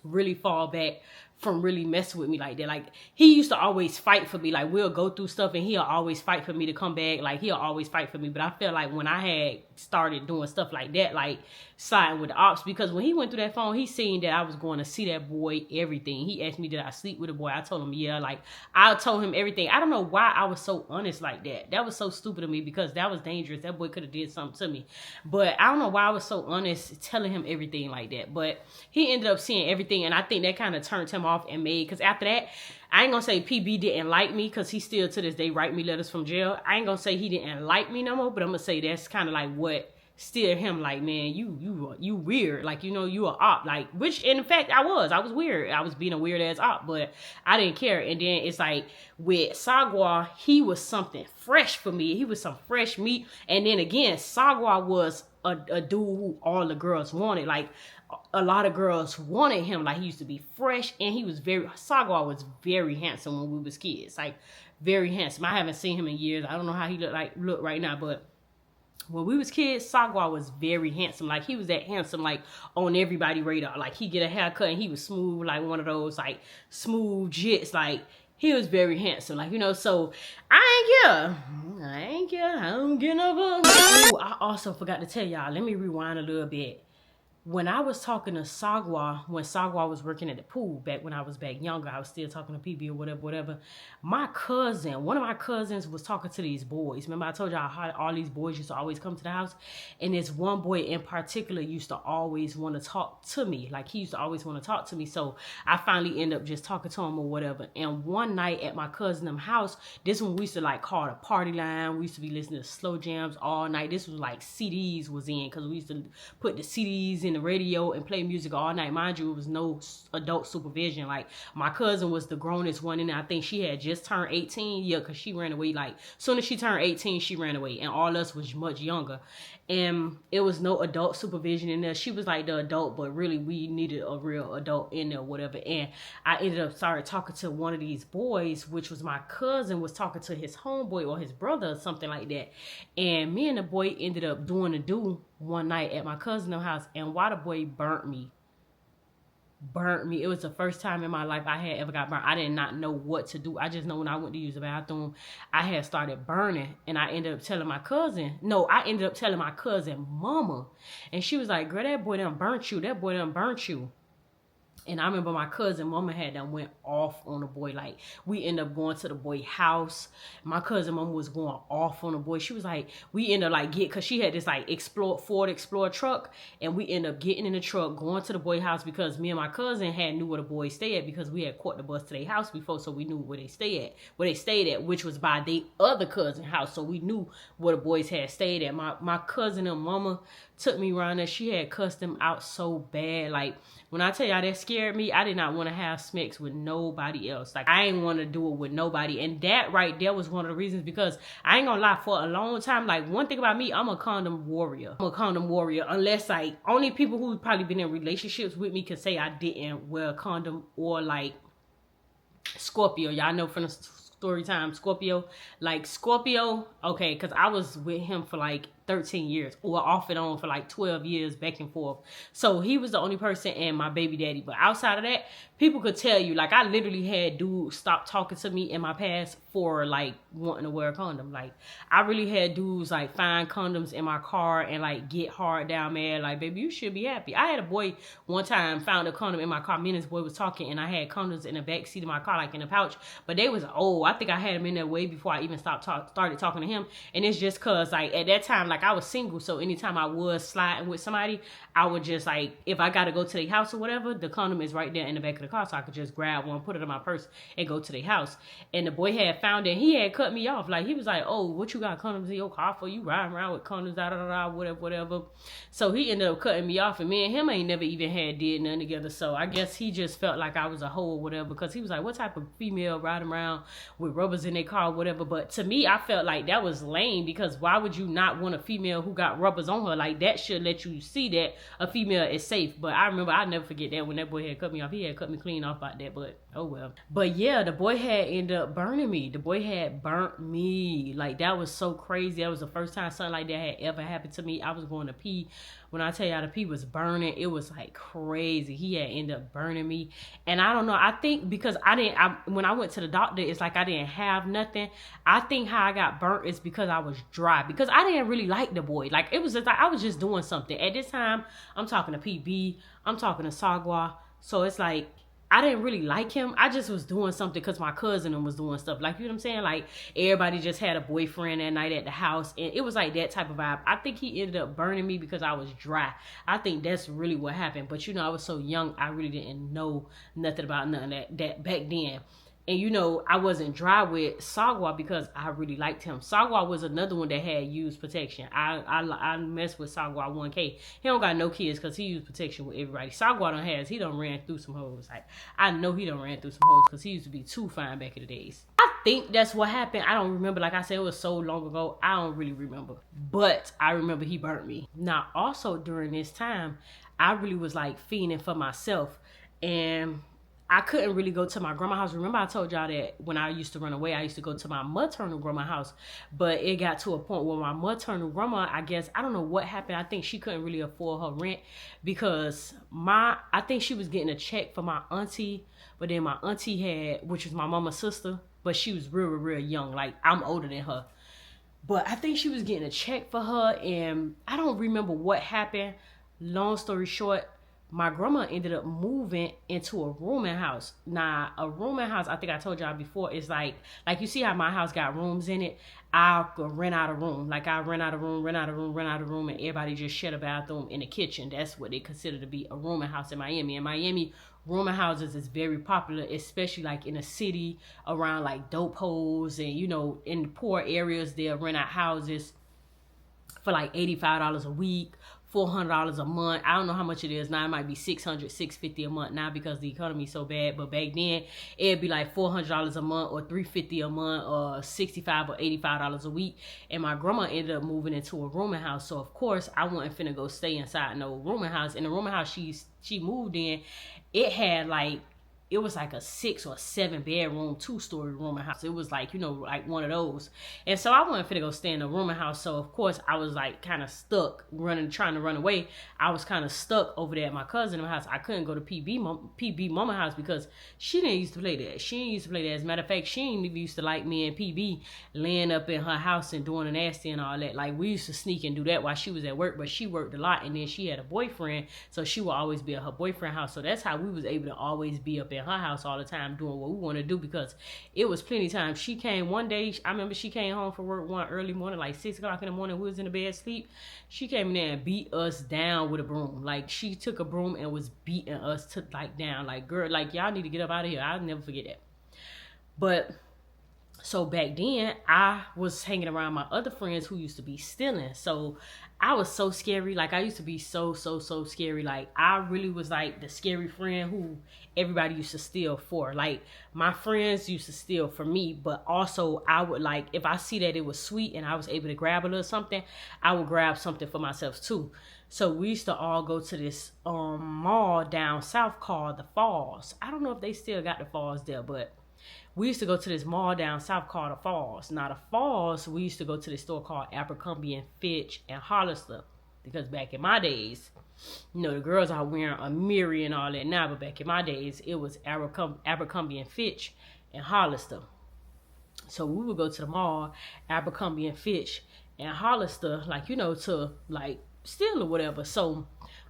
really fall back from really messing with me like that. Like, he used to always fight for me. Like, we'll go through stuff and he'll always fight for me to come back. Like, he'll always fight for me. But I felt like when I had started doing stuff like that, like siding with the ops, because when he went through that phone, he seen that I was going to see that boy, everything. He asked me, did I sleep with the boy? I told him, yeah. Like, I told him everything. I don't know why I was so honest like that. That was so stupid of me, because that was dangerous. That boy could have did something to me. But I don't know why I was so honest telling him everything like that. But he ended up seeing everything, and I think that kind of turned him off and made, because after that, I ain't gonna say PB didn't like me, because he still to this day write me letters from jail. I ain't gonna say he didn't like me no more, but I'm gonna say that's kind of like what steered him, like, man, you weird, like, you know, you a op, like, which in fact I was weird. I was being a weird ass op, but I didn't care. And then it's like with Saga, he was something fresh for me. He was some fresh meat. And then again, Saga was a dude who all the girls wanted. Like, a lot of girls wanted him. Like, he used to be fresh, and Saga was very handsome when we was kids. Like, very handsome. I haven't seen him in years. I don't know how he look right now, but when we was kids, Saga was very handsome. Like, he was that handsome, like, on everybody's radar. Like, he get a haircut and he was smooth, like one of those, like, smooth jits. Like, he was very handsome, like, you know. So I ain't care. I don't get no fuck. I also forgot to tell y'all. Let me rewind a little bit. when I was talking to Saga, when Saga was working at the pool back when I was back younger, I was still talking to PB or whatever. My cousin, one of my cousins was talking to these boys. Remember I told y'all how all these boys used to always come to the house? And this one boy in particular used to always want to talk to me. Like he used to always want to talk to me. So I finally end up just talking to him or whatever. And one night at my cousin's house, this one we used to like call the party line. We used to be listening to slow jams all night. This was like CDs was in, because we used to put the CDs in the radio and play music all night. Mind you, it was no adult supervision. Like my cousin was the grownest one, and I think she had just turned 18. Yeah, because she ran away. Like soon as she turned 18, she ran away, and all us was much younger. And it was no adult supervision in there. She was like the adult, but really we needed a real adult in there, whatever. And I ended up started talking to one of these boys, which was my cousin, was talking to his homeboy or his brother or something like that. And me and the boy ended up doing a do one night at my cousin's house. And why the boy burnt me. It was the first time in my life I had ever got burnt. I did not know what to do. I just know when I went to use the bathroom, I had started burning, and I ended up telling my cousin. No, I ended up telling my cousin mama, and she was like, girl, that boy done burnt you. That boy done burnt you. And I remember my cousin mama had done went off on the boy. Like we ended up going to the boy house. My cousin mama was going off on the boy. She was like, we ended up like cause she had this like Ford Explorer truck, and we ended up getting in the truck, going to the boy house, because me and my cousin knew where the boys stayed at, because we had caught the bus to their house before, so we knew where they stayed at, which was by the other cousin house. So we knew where the boys had stayed at. My cousin and mama took me around there. She had cussed them out so bad. Like when I tell y'all that scared me, I did not want to have smacks with nobody else. Like I ain't want to do it with nobody. And that right there was one of the reasons, because I ain't gonna lie, for a long time, like one thing about me, I'm a condom warrior. Unless like only people who probably been in relationships with me could say I didn't wear a condom, or like Scorpio. Y'all know from the story time, Scorpio. Like Scorpio, okay, because I was with him for like 13 years, or off and on for like 12 years, back and forth. So he was the only person, and my baby daddy. But outside of that, people could tell you, like I literally had dudes stop talking to me in my past for like wanting to wear a condom. Like I really had dudes like find condoms in my car and like get hard down, man. Like, baby, you should be happy. I had a boy one time found a condom in my car. Me and this boy was talking, and I had condoms in the back seat of my car, like in a pouch. But they was old. I think I had them in there way before I even started talking to him. And it's just cause like at that time, like I was single, so anytime I was sliding with somebody, I would just like, if I gotta go to their house or whatever, the condom is right there in the back of the car, so I could just grab one, put it in my purse, and go to their house. And the boy had found it. He had cut me off. Like he was like, oh, what you got condoms in your car for? You riding around with condoms, whatever. So he ended up cutting me off, and me and him ain't never even did nothing together. So I guess he just felt like I was a hoe or whatever, because he was like, what type of female riding around with rubbers in their car or whatever. But to me, I felt like that was lame, because why would you not want a female who got rubbers on her? Like that should let you see that a female is safe. But I remember, I'll never forget that when that boy had cut me off. He had cut me clean off about that, but oh well. But yeah, the boy had ended up burning me. The boy had burnt me. Like that was so crazy. That was the first time something like that had ever happened to me. I was going to pee. When I tell y'all the pee was burning, it was like crazy. He had ended up burning me. And I don't know, I think because when I went to the doctor, it's like I didn't have nothing. I think how I got burnt is because I was dry. Because I didn't really like the boy. Like it was just like I was just doing something. At this time, I'm talking to PB. I'm talking to Saga. So it's like I didn't really like him. I just was doing something because my cousin was doing stuff. Like, you know what I'm saying? Like, everybody just had a boyfriend that night at the house. And it was like that type of vibe. I think he ended up burning me because I was dry. I think that's really what happened. But, you know, I was so young, I really didn't know nothing about none of that back then. And, you know, I wasn't dry with Saga because I really liked him. Saga was another one that had used protection. I messed with Saga 1K. He don't got no kids because he used protection with everybody. Saga he done ran through some hoes. Like, I know he done ran through some hoes because he used to be too fine back in the days. I think that's what happened. I don't remember. Like I said, it was so long ago. I don't really remember. But I remember he burnt me. Now, also during this time, I really was like fiending for myself. And I couldn't really go to my grandma's house. Remember I told y'all that when I used to run away, I used to go to my maternal grandma's house. But it got to a point where my maternal grandma, I guess, I don't know what happened. I think she couldn't really afford her rent because I think she was getting a check for my auntie. But then my auntie had, which was my mama's sister, but she was real young. Like, I'm older than her. But I think she was getting a check for her, and I don't remember what happened. long story short, my grandma ended up moving into a rooming house. Now, a rooming house, I think I told y'all before, is like you see how my house got rooms in it. I'll rent out a room. Like I rent out a room, rent out a room, rent out a room, and everybody just share a bathroom in the kitchen. That's what they consider to be a rooming house in Miami. In Miami, rooming houses is very popular, especially like in a city around like dope holes, and you know, in the poor areas they'll rent out houses for like $85 a week, $400 a month. I don't know how much it is now. It might be $600, $650 a month now because the economy is so bad. But back then, it'd be like $400 a month or $350 a month or $65 or $85 a week. And my grandma ended up moving into a rooming house. So of course, I wasn't finna go stay inside no rooming house. And the rooming house she moved in, it had like, it was like a 6 or 7 bedroom, 2-story rooming house. It was like, you know, like one of those. And so I wasn't finna go stay in a rooming house. So of course I was like kind of stuck trying to run away. I was kind of stuck over there at my cousin's house. I couldn't go to PB mama house because she didn't used to play that. She didn't used to play that. As a matter of fact, she didn't even used to like me and PB laying up in her house and doing the nasty and all that. Like we used to sneak and do that while she was at work, but she worked a lot and then she had a boyfriend. So she would always be at her boyfriend's house. So that's how we was able to always be up in her house all the time doing what we want to do, because it was plenty of times. She came one day, I remember she came home from work one early morning, like 6 o'clock in the morning. We was in the bed asleep. She came in there and beat us down with a broom. Like she took a broom and was beating us to like down. Like, girl, like y'all need to get up out of here. I'll never forget that. But so back then I was hanging around my other friends who used to be stealing. So I was so scary. Like I used to be so scary. Like I really was like the scary friend who everybody used to steal for. Like my friends used to steal for me, but also I would, like, if I see that it was sweet and I was able to grab a little something, I would grab something for myself too. So we used to all go to this mall down south called the Falls. I don't know if they still got the Falls there, but we used to go to this mall down south called the Falls. Now the Falls, we used to go to this store called Abercrombie and Fitch and Hollister, because back in my days, you know, the girls are wearing a mirror and all that now, but back in my days, it was Abercrombie and Fitch and Hollister. So we would go to the mall, Abercrombie and Fitch and Hollister, like, you know, to like steal or whatever. So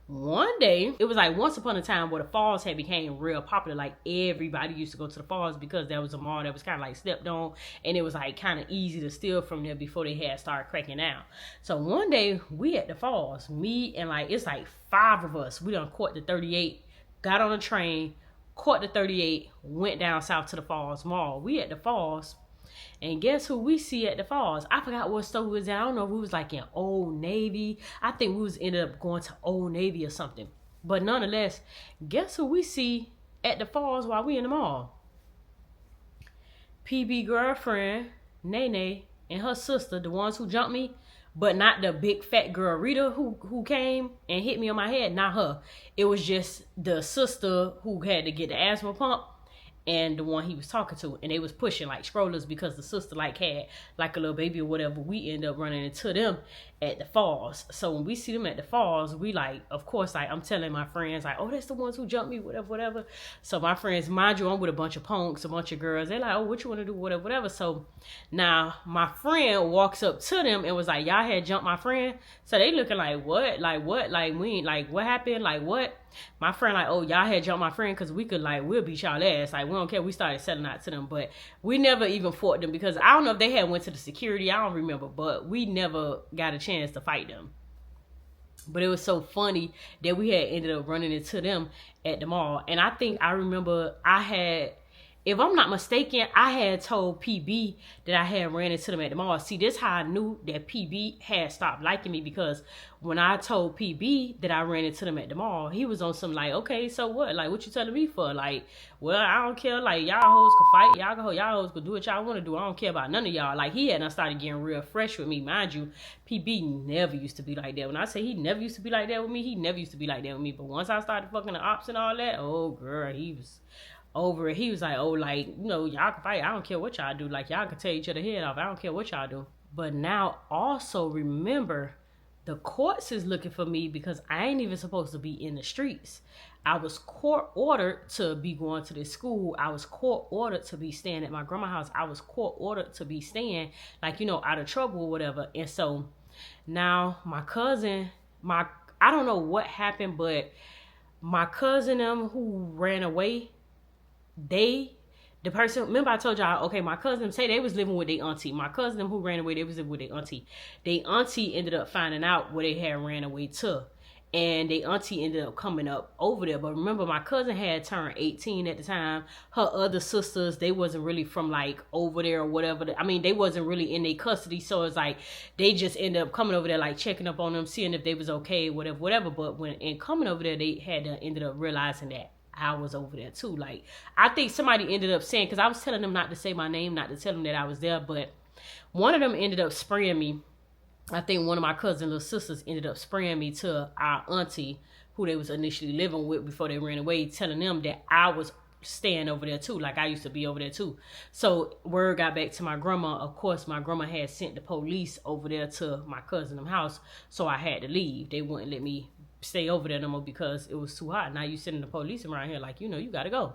one day, it was like once upon a time where the Falls had became real popular. Like everybody used to go to the Falls because there was a mall that was kind of like stepped on, and it was like kind of easy to steal from there before they had started cracking down. So one day we at the Falls, me and like, it's like 5 of us. We done caught the 38, got on a train, caught the 38, went down south to the Falls Mall. We at the Falls. And guess who we see at the Falls? I forgot what store we was at. I don't know if we was like in Old Navy. I think we was ended up going to Old Navy or something. But nonetheless, guess who we see at the Falls while we in the mall? PB girlfriend, Nene, and her sister, the ones who jumped me, but not the big fat girl Rita who came and hit me on my head. Not her. It was just the sister who had to get the asthma pump, and the one he was talking to, and they was pushing like strollers because the sister like had like a little baby or whatever. We end up running into them at the Falls. So when we see them at the Falls, we like, of course, like I'm telling my friends like, oh, that's the ones who jumped me, whatever. So my friends, mind you, I'm with a bunch of punks, a bunch of girls. They're like, oh, what you want to do, whatever. So now my friend walks up to them and was like, y'all had jumped my friend. So they looking like, what, like we ain't, like, what happened, like what? My friend like, oh, y'all had jumped my friend because we could, like, we'll beat y'all ass. Like, we don't care. We started selling out to them, but we never even fought them because I don't know if they had went to the security. I don't remember, but we never got a chance to fight them. But it was so funny that we had ended up running into them at the mall. And I think I remember I had, if I'm not mistaken, I had told PB that I had ran into them at the mall. See, this how I knew that PB had stopped liking me, because when I told PB that I ran into them at the mall, he was on some like, okay, so what? Like, what you telling me for? Like, well, I don't care. Like, y'all hoes can fight. Y'all hoes can do what y'all want to do. I don't care about none of y'all. Like, he had started getting real fresh with me. Mind you, PB never used to be like that. When I say he never used to be like that with me, he never used to be like that with me. But once I started fucking the ops and all that, oh, girl, he was over it. He was like, oh, like, you know, y'all can fight. I don't care what y'all do. Like, y'all can tear each other head off. I don't care what y'all do. But now also remember, the courts is looking for me because I ain't even supposed to be in the streets. I was court ordered to be going to this school. I was court ordered to be staying at my grandma's house. I was court ordered to be staying, like, you know, out of trouble or whatever. And so now my cousin, I don't know what happened, but my cousin them who ran away, the person, remember I told y'all, okay, my cousin say they was living with their auntie. My cousin them who ran away, they was living with their auntie. Their auntie ended up finding out where they had ran away to. And their auntie ended up coming up over there. But remember, my cousin had turned 18 at the time. Her other sisters, they wasn't really from like over there or whatever. I mean, they wasn't really in their custody. So it's like they just ended up coming over there, like checking up on them, seeing if they was okay, whatever. But when in coming over there, they had ended up realizing that I was over there too. Like, I think somebody ended up saying, because I was telling them not to say my name, not to tell them that I was there. But one of them ended up spraying me. I think one of my cousin little sisters ended up spraying me to our auntie, who they was initially living with before they ran away, telling them that I was staying over there too, like I used to be over there too. So word got back to my grandma. Of course, my grandma had sent the police over there to my cousin's house, so I had to leave. They wouldn't let me stay over there no more because it was too hot. Now you sending the police around here, like, you gotta go.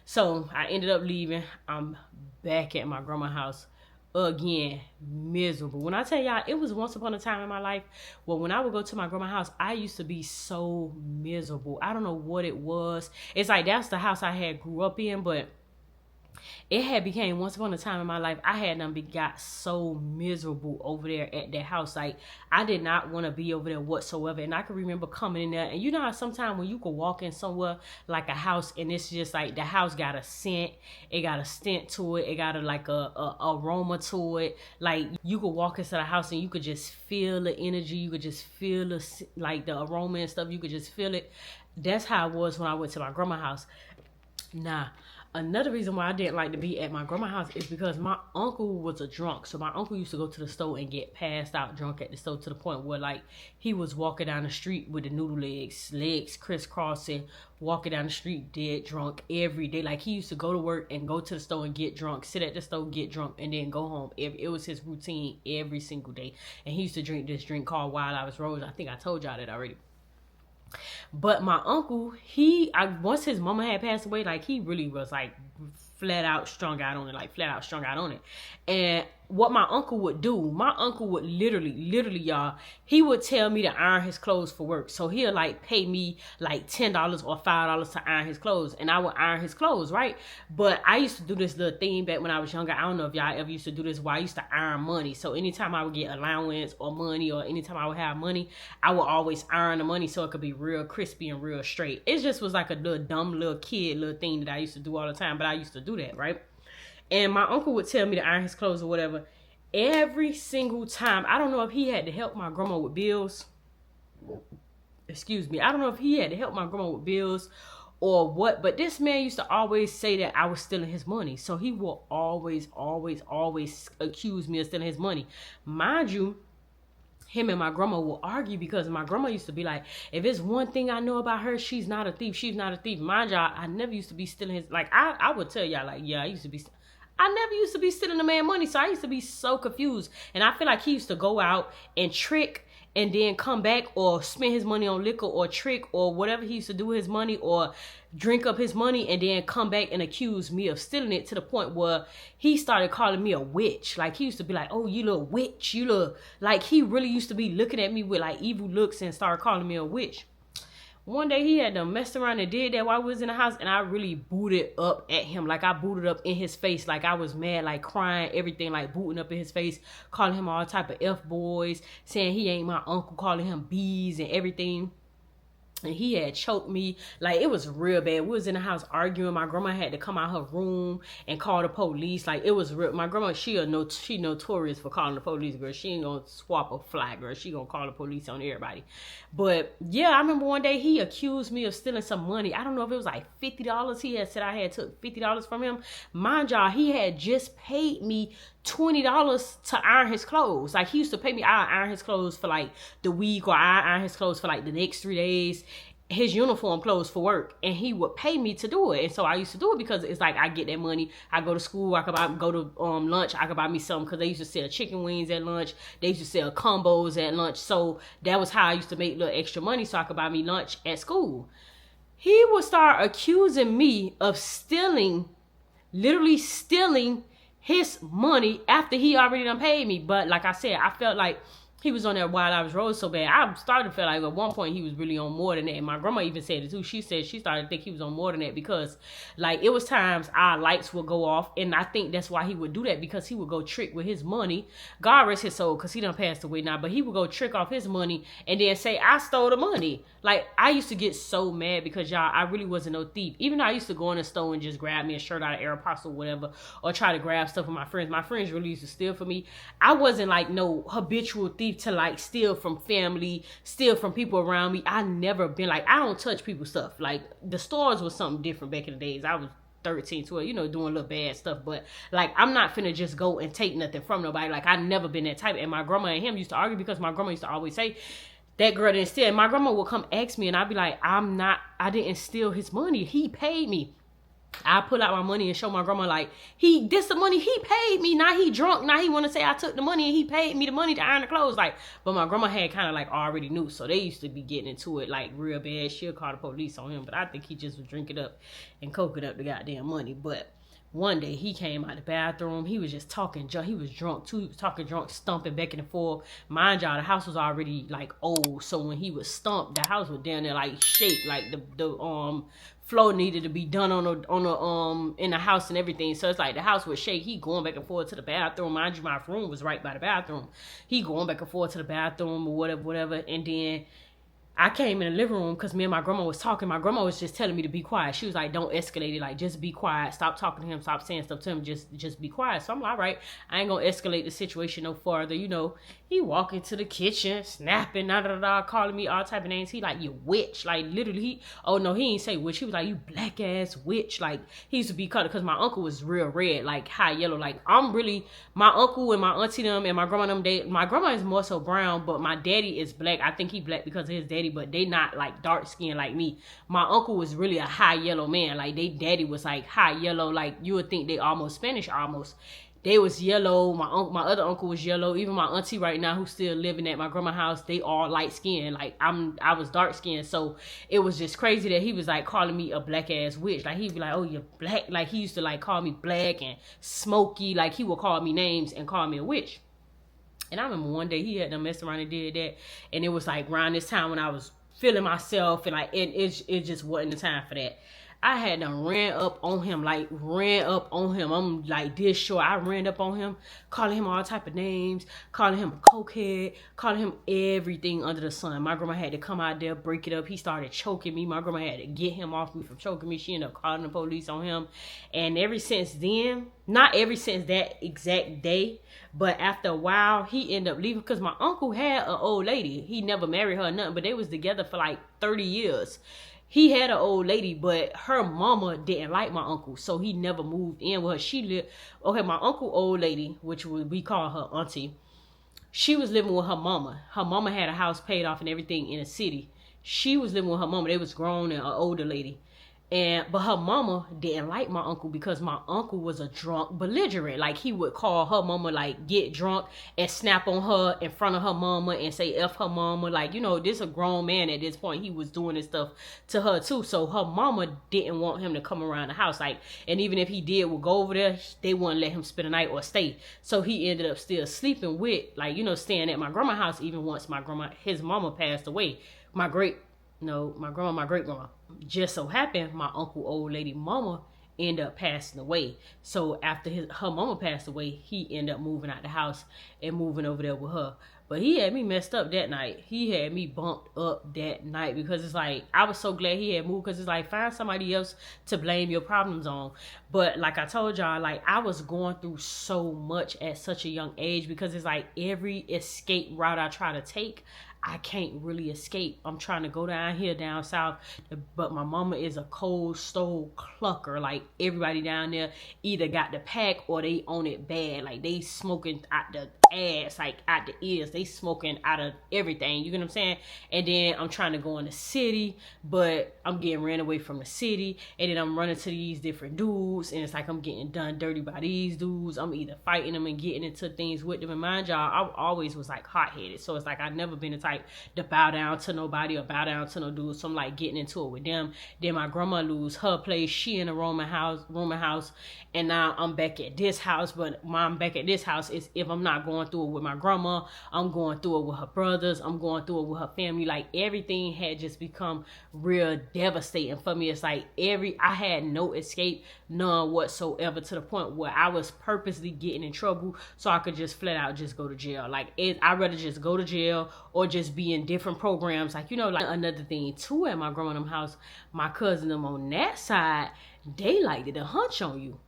So I ended up leaving. I'm back at my grandma's house again, miserable. When I tell y'all, it was once upon a time in my life where when I would go to my grandma's house, I used to be so miserable. I don't know what it was. It's like that's the house I had grew up in, but it had became once upon a time in my life, I had got so miserable over there at that house. Like, I did not want to be over there whatsoever. And I can remember coming in there, and you know how sometimes when you could walk in somewhere like a house, and it's just like the house got a scent, it got a stint to it, it got a aroma to it. Like, you could walk into the house and you could just feel the energy, you could just feel the aroma and stuff, you could just feel it. That's how it was when I went to my grandma's house. Nah. Another reason why I didn't like to be at my grandma's house is because my uncle was a drunk. So my uncle used to go to the store and get passed out drunk at the store to the point where, like, he was walking down the street with the noodle legs crisscrossing, walking down the street dead drunk every day. Like, he used to go to work and go to the store and get drunk, sit at the store, get drunk, and then go home. It was his routine every single day. And he used to drink this drink called Wild Irish Rose. I think I told y'all that already. But my uncle, once his mama had passed away, like, he really was like flat out strung out on it. And what my uncle would do, my uncle would literally, y'all, he would tell me to iron his clothes for work. So he'll like pay me like $10 or $5 to iron his clothes, and I would iron his clothes, right? But I used to do this little thing back when I was younger. I don't know if y'all ever used to do this, where I used to iron money. So anytime I would get allowance or money, or anytime I would have money, I would always iron the money so it could be real crispy and real straight. It just was like a little dumb little thing that I used to do all the time, but I used to do that, right? And my uncle would tell me to iron his clothes or whatever. Every single time, I don't know if he had to help my grandma with bills. Excuse me. I don't know if he had to help my grandma with bills or what, but this man used to always say that I was stealing his money. So he will always accuse me of stealing his money. Mind you, him and my grandma will argue because my grandma used to be like, if it's one thing I know about her, she's not a thief. Mind y'all, I never used to be stealing his, like, I would tell y'all, like, yeah, I never used to be stealing the man money. So I used to be so confused. And I feel like he used to go out and trick and then come back, or spend his money on liquor or trick or whatever he used to do with his money, or drink up his money and then come back and accuse me of stealing it, to the point where he started calling me a witch. Like, he used to be like, oh, you little witch, you little, like, he really used to be looking at me with like evil looks and started calling me a witch. One day he had to mess around and did that while we was in the house, and I really booted up at him. Like, I booted up in his face. Like, I was mad, like crying, everything, like booting up in his face, calling him all type of F-boys, saying he ain't my uncle, calling him B's and everything. And he had choked me. Like, it was real bad. We was in the house arguing. My grandma had to come out her room and call the police. Like, it was real. My grandma, she notorious for calling the police, girl. She ain't gonna swap a flag, girl. She gonna call the police on everybody. But yeah, I remember one day he accused me of stealing some money. I don't know if it was like $50. He had said I had took $50 from him. Mind y'all, he had just paid me $20 to iron his clothes. Like, he used to pay me, I iron his clothes for like the week, or I iron his clothes for like the next 3 days, his uniform clothes for work, and he would pay me to do it. And so I used to do it because it's like, I get that money, I go to school, I could go to lunch, I could buy me something, because they used to sell chicken wings at lunch, they used to sell combos at lunch. So that was how I used to make little extra money so I could buy me lunch at school. He would start accusing me of literally stealing his money after he already done paid me. But like I said, I felt like he was on that Wild Irish Road so bad. I started to feel like at one point he was really on more than that. And my grandma even said it too. She said she started to think he was on more than that because, like, it was times our lights would go off, and I think that's why he would do that, because he would go trick with his money. God rest his soul, because he done passed away now. But he would go trick off his money and then say, I stole the money. Like, I used to get so mad because, y'all, I really wasn't no thief. Even though I used to go in the store and just grab me a shirt out of Aeropostale or whatever, or try to grab stuff from my friends. My friends really used to steal from me. I wasn't like no habitual thief to like steal from family, steal from people around me. I never been like, I don't touch people's stuff. Like, the stores was something different back in the days. I was 13, 12, you know, doing little bad stuff. But like, I'm not finna just go and take nothing from nobody. Like, I never been that type. And my grandma and him used to argue because my grandma used to always say, that girl didn't steal. And my grandma would come ask me and I'd be like, I didn't steal his money. He paid me. I pull out my money and show my grandma like, this the money he paid me. Now he drunk. Now he want to say I took the money and he paid me the money to iron the clothes. Like, but my grandma had kind of like already knew. So they used to be getting into it like real bad. She'll call the police on him. But I think he just was drinking up and coking up the goddamn money. But one day he came out the bathroom. He was just talking junk. He was drunk too. He was talking drunk, stumping back and forth. Mind y'all, the house was already like old. So when he was stumped, the house was down there like shake. Like the floor needed to be done on the in the house and everything. So it's like the house would shake. He going back and forth to the bathroom. Mind you, my room was right by the bathroom. He going back and forth to the bathroom or whatever. And then I came in the living room because me and my grandma was talking. My grandma was just telling me to be quiet. She was like, don't escalate it. Like, just be quiet. Stop talking to him. Stop saying stuff to him. Just be quiet. So I'm like, all right, I ain't going to escalate the situation no further. You know, he walk into the kitchen, snapping, calling me all type of names. He like, you witch. Like, literally, oh no, he ain't say witch. He was like, you black ass witch. Like, he used to be called, because my uncle was real red, like high yellow. Like, I'm really, my uncle and my auntie them and my grandma them, my grandma is more so brown, but my daddy is black. I think he black because of his daddy, but they not like dark skin like me. My uncle was really a high yellow man. Like, they daddy was like high yellow. Like, you would think they almost Spanish almost. They was yellow. My other uncle was yellow. Even my auntie right now, who's still living at my grandma's house, they all light skinned. Like, I was dark skinned. So it was just crazy that he was like calling me a black ass witch. Like, he'd be like, oh, you're black. Like, he used to like call me black and smoky. Like, he would call me names and call me a witch. And I remember one day he had done messed around and did that. And it was like around this time when I was feeling myself, and like it just wasn't the time for that. I had done ran up on him. I'm like this short. I ran up on him, calling him all type of names, calling him a cokehead, calling him everything under the sun. My grandma had to come out there, break it up. He started choking me. My grandma had to get him off me from choking me. She ended up calling the police on him. And ever since then, not ever since that exact day, but after a while, he ended up leaving because my uncle had an old lady. He never married her or nothing, but they was together for like 30 years. He had an old lady, but her mama didn't like my uncle, so he never moved in with her. She lived, okay, my uncle old lady, which we call her auntie, she was living with her mama. Her mama had a house paid off and everything in a city. She was living with her mama. They was grown and an older lady. But her mama didn't like my uncle because my uncle was a drunk belligerent. Like, he would call her mama, like, get drunk and snap on her in front of her mama and say F her mama. Like, you know, this a grown man at this point. He was doing this stuff to her too. So her mama didn't want him to come around the house. Like, and even if he did, would go over there, they wouldn't let him spend the night or stay. So he ended up still sleeping with, like, you know, staying at my grandma's house even once his mama passed away. My great grandma. Just so happened my uncle old lady mama ended up passing away. So after her mama passed away, he ended up moving out the house and moving over there with her. But he had me messed up that night. He had me bumped up that night because it's like, I was so glad he had moved, because it's like, find somebody else to blame your problems on. But like I told y'all, like, I was going through so much at such a young age, because it's like every escape route I try to take, I can't really escape. I'm trying to go down here, down south, but my mama is a cold stove clucker. Like, everybody down there either got the pack or they own it bad. Like, they smoking out the ass, like out the ears. They smoking out of everything. You get what I'm saying? And then I'm trying to go in the city, but I'm getting ran away from the city. And then I'm running to these different dudes, and it's like I'm getting done dirty by these dudes. I'm either fighting them and getting into things with them. And mind y'all, I always was like hot-headed. So it's like I've never been the type to bow down to nobody or bow down to no dude. So I'm like getting into it with them. Then my grandma lose her place. She in a rooming house. And now I'm back at this house. But when I'm back at this house, is if I'm not going going through it with my grandma. I'm going through it with her brothers. I'm going through it with her family. Like, everything had just become real devastating for me. It's like I had no escape, none whatsoever, to the point where I was purposely getting in trouble so I could just flat out just go to jail. Like, I'd rather just go to jail or just be in different programs. Like, you know, like another thing too, at my grandma's house, my cousin them on that side, they liked to hunch on you.